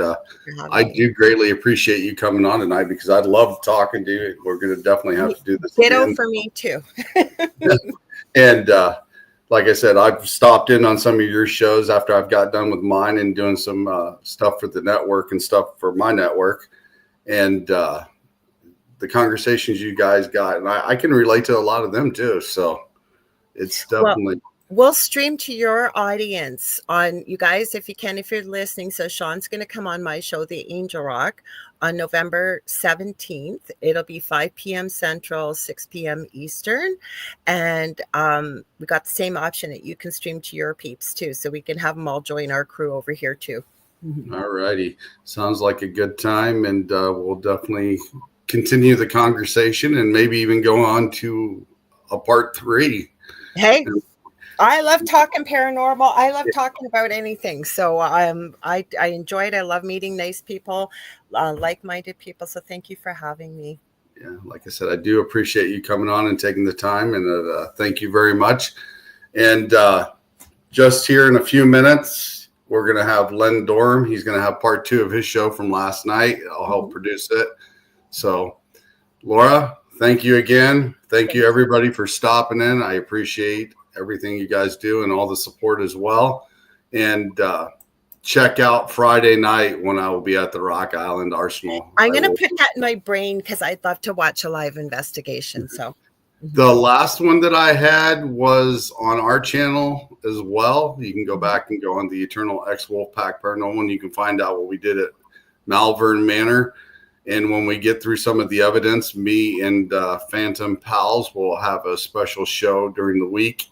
I do greatly appreciate you coming on tonight, because I love talking to you. We're going to definitely have to do this again. For me too. And like I said, I've stopped in on some of your shows after I've got done with mine, and doing some stuff for the network and stuff for my network, and the conversations you guys got, and I can relate to a lot of them too. So it's definitely. We'll stream to your audience on, you guys, if you can, if you're listening. So Sean's going to come on my show, The Angel Rock, on November 17th. It'll be 5 p.m. Central, 6 p.m. Eastern. And we got the same option that you can stream to your peeps too. So we can have them all join our crew over here too. All righty. Sounds like a good time. And we'll definitely continue the conversation, and maybe even go on to a part 3. Hey. I love talking paranormal. I love talking about anything. So I enjoy it. I love meeting nice people, like-minded people. So thank you for having me. Yeah, like I said, I do appreciate you coming on and taking the time, and thank you very much. And just here in a few minutes, we're going to have Len Dorham. He's going to have part 2 of his show from last night. I'll help produce it. So, Laura, thank you again. Thank you, everybody, for stopping in. I appreciate everything you guys do and all the support as well. And check out Friday night when I will be at the Rock Island Arsenal. I'm going to put that in my brain, because I'd love to watch a live investigation. So the last one that I had was on our channel as well. You can go back and go on the Eternal X Wolfpack Paranormal, and you can find out what we did at Malvern Manor. And when we get through some of the evidence, me and Phantom Pals will have a special show during the week,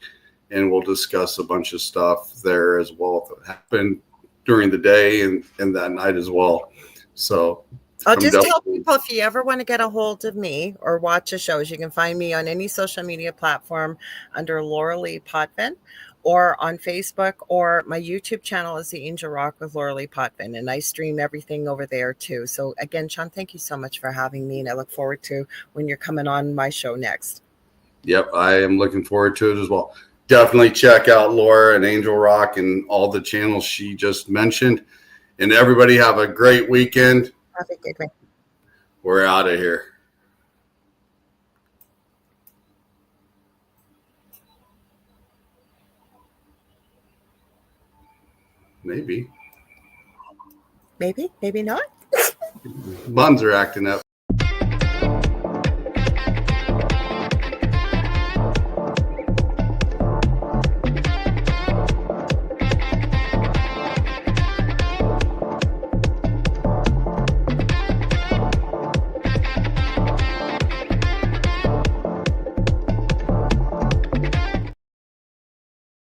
and we'll discuss a bunch of stuff there as well that happened during the day and that night as well. So I'll From just Del- tell people if you ever want to get a hold of me or watch the shows, you can find me on any social media platform under Lorilei Potvin or on Facebook, or my YouTube channel is The Angel Rock with Lorilei Potvin, and I stream everything over there too. So again, Sean, thank you so much for having me, and I look forward to when you're coming on my show next. Yep, I am looking forward to it as well. Definitely check out Laura and Angel Rock and all the channels she just mentioned. And everybody have a great weekend. Have a good one. We're out of here. Maybe. Maybe, maybe not. Buns are acting up.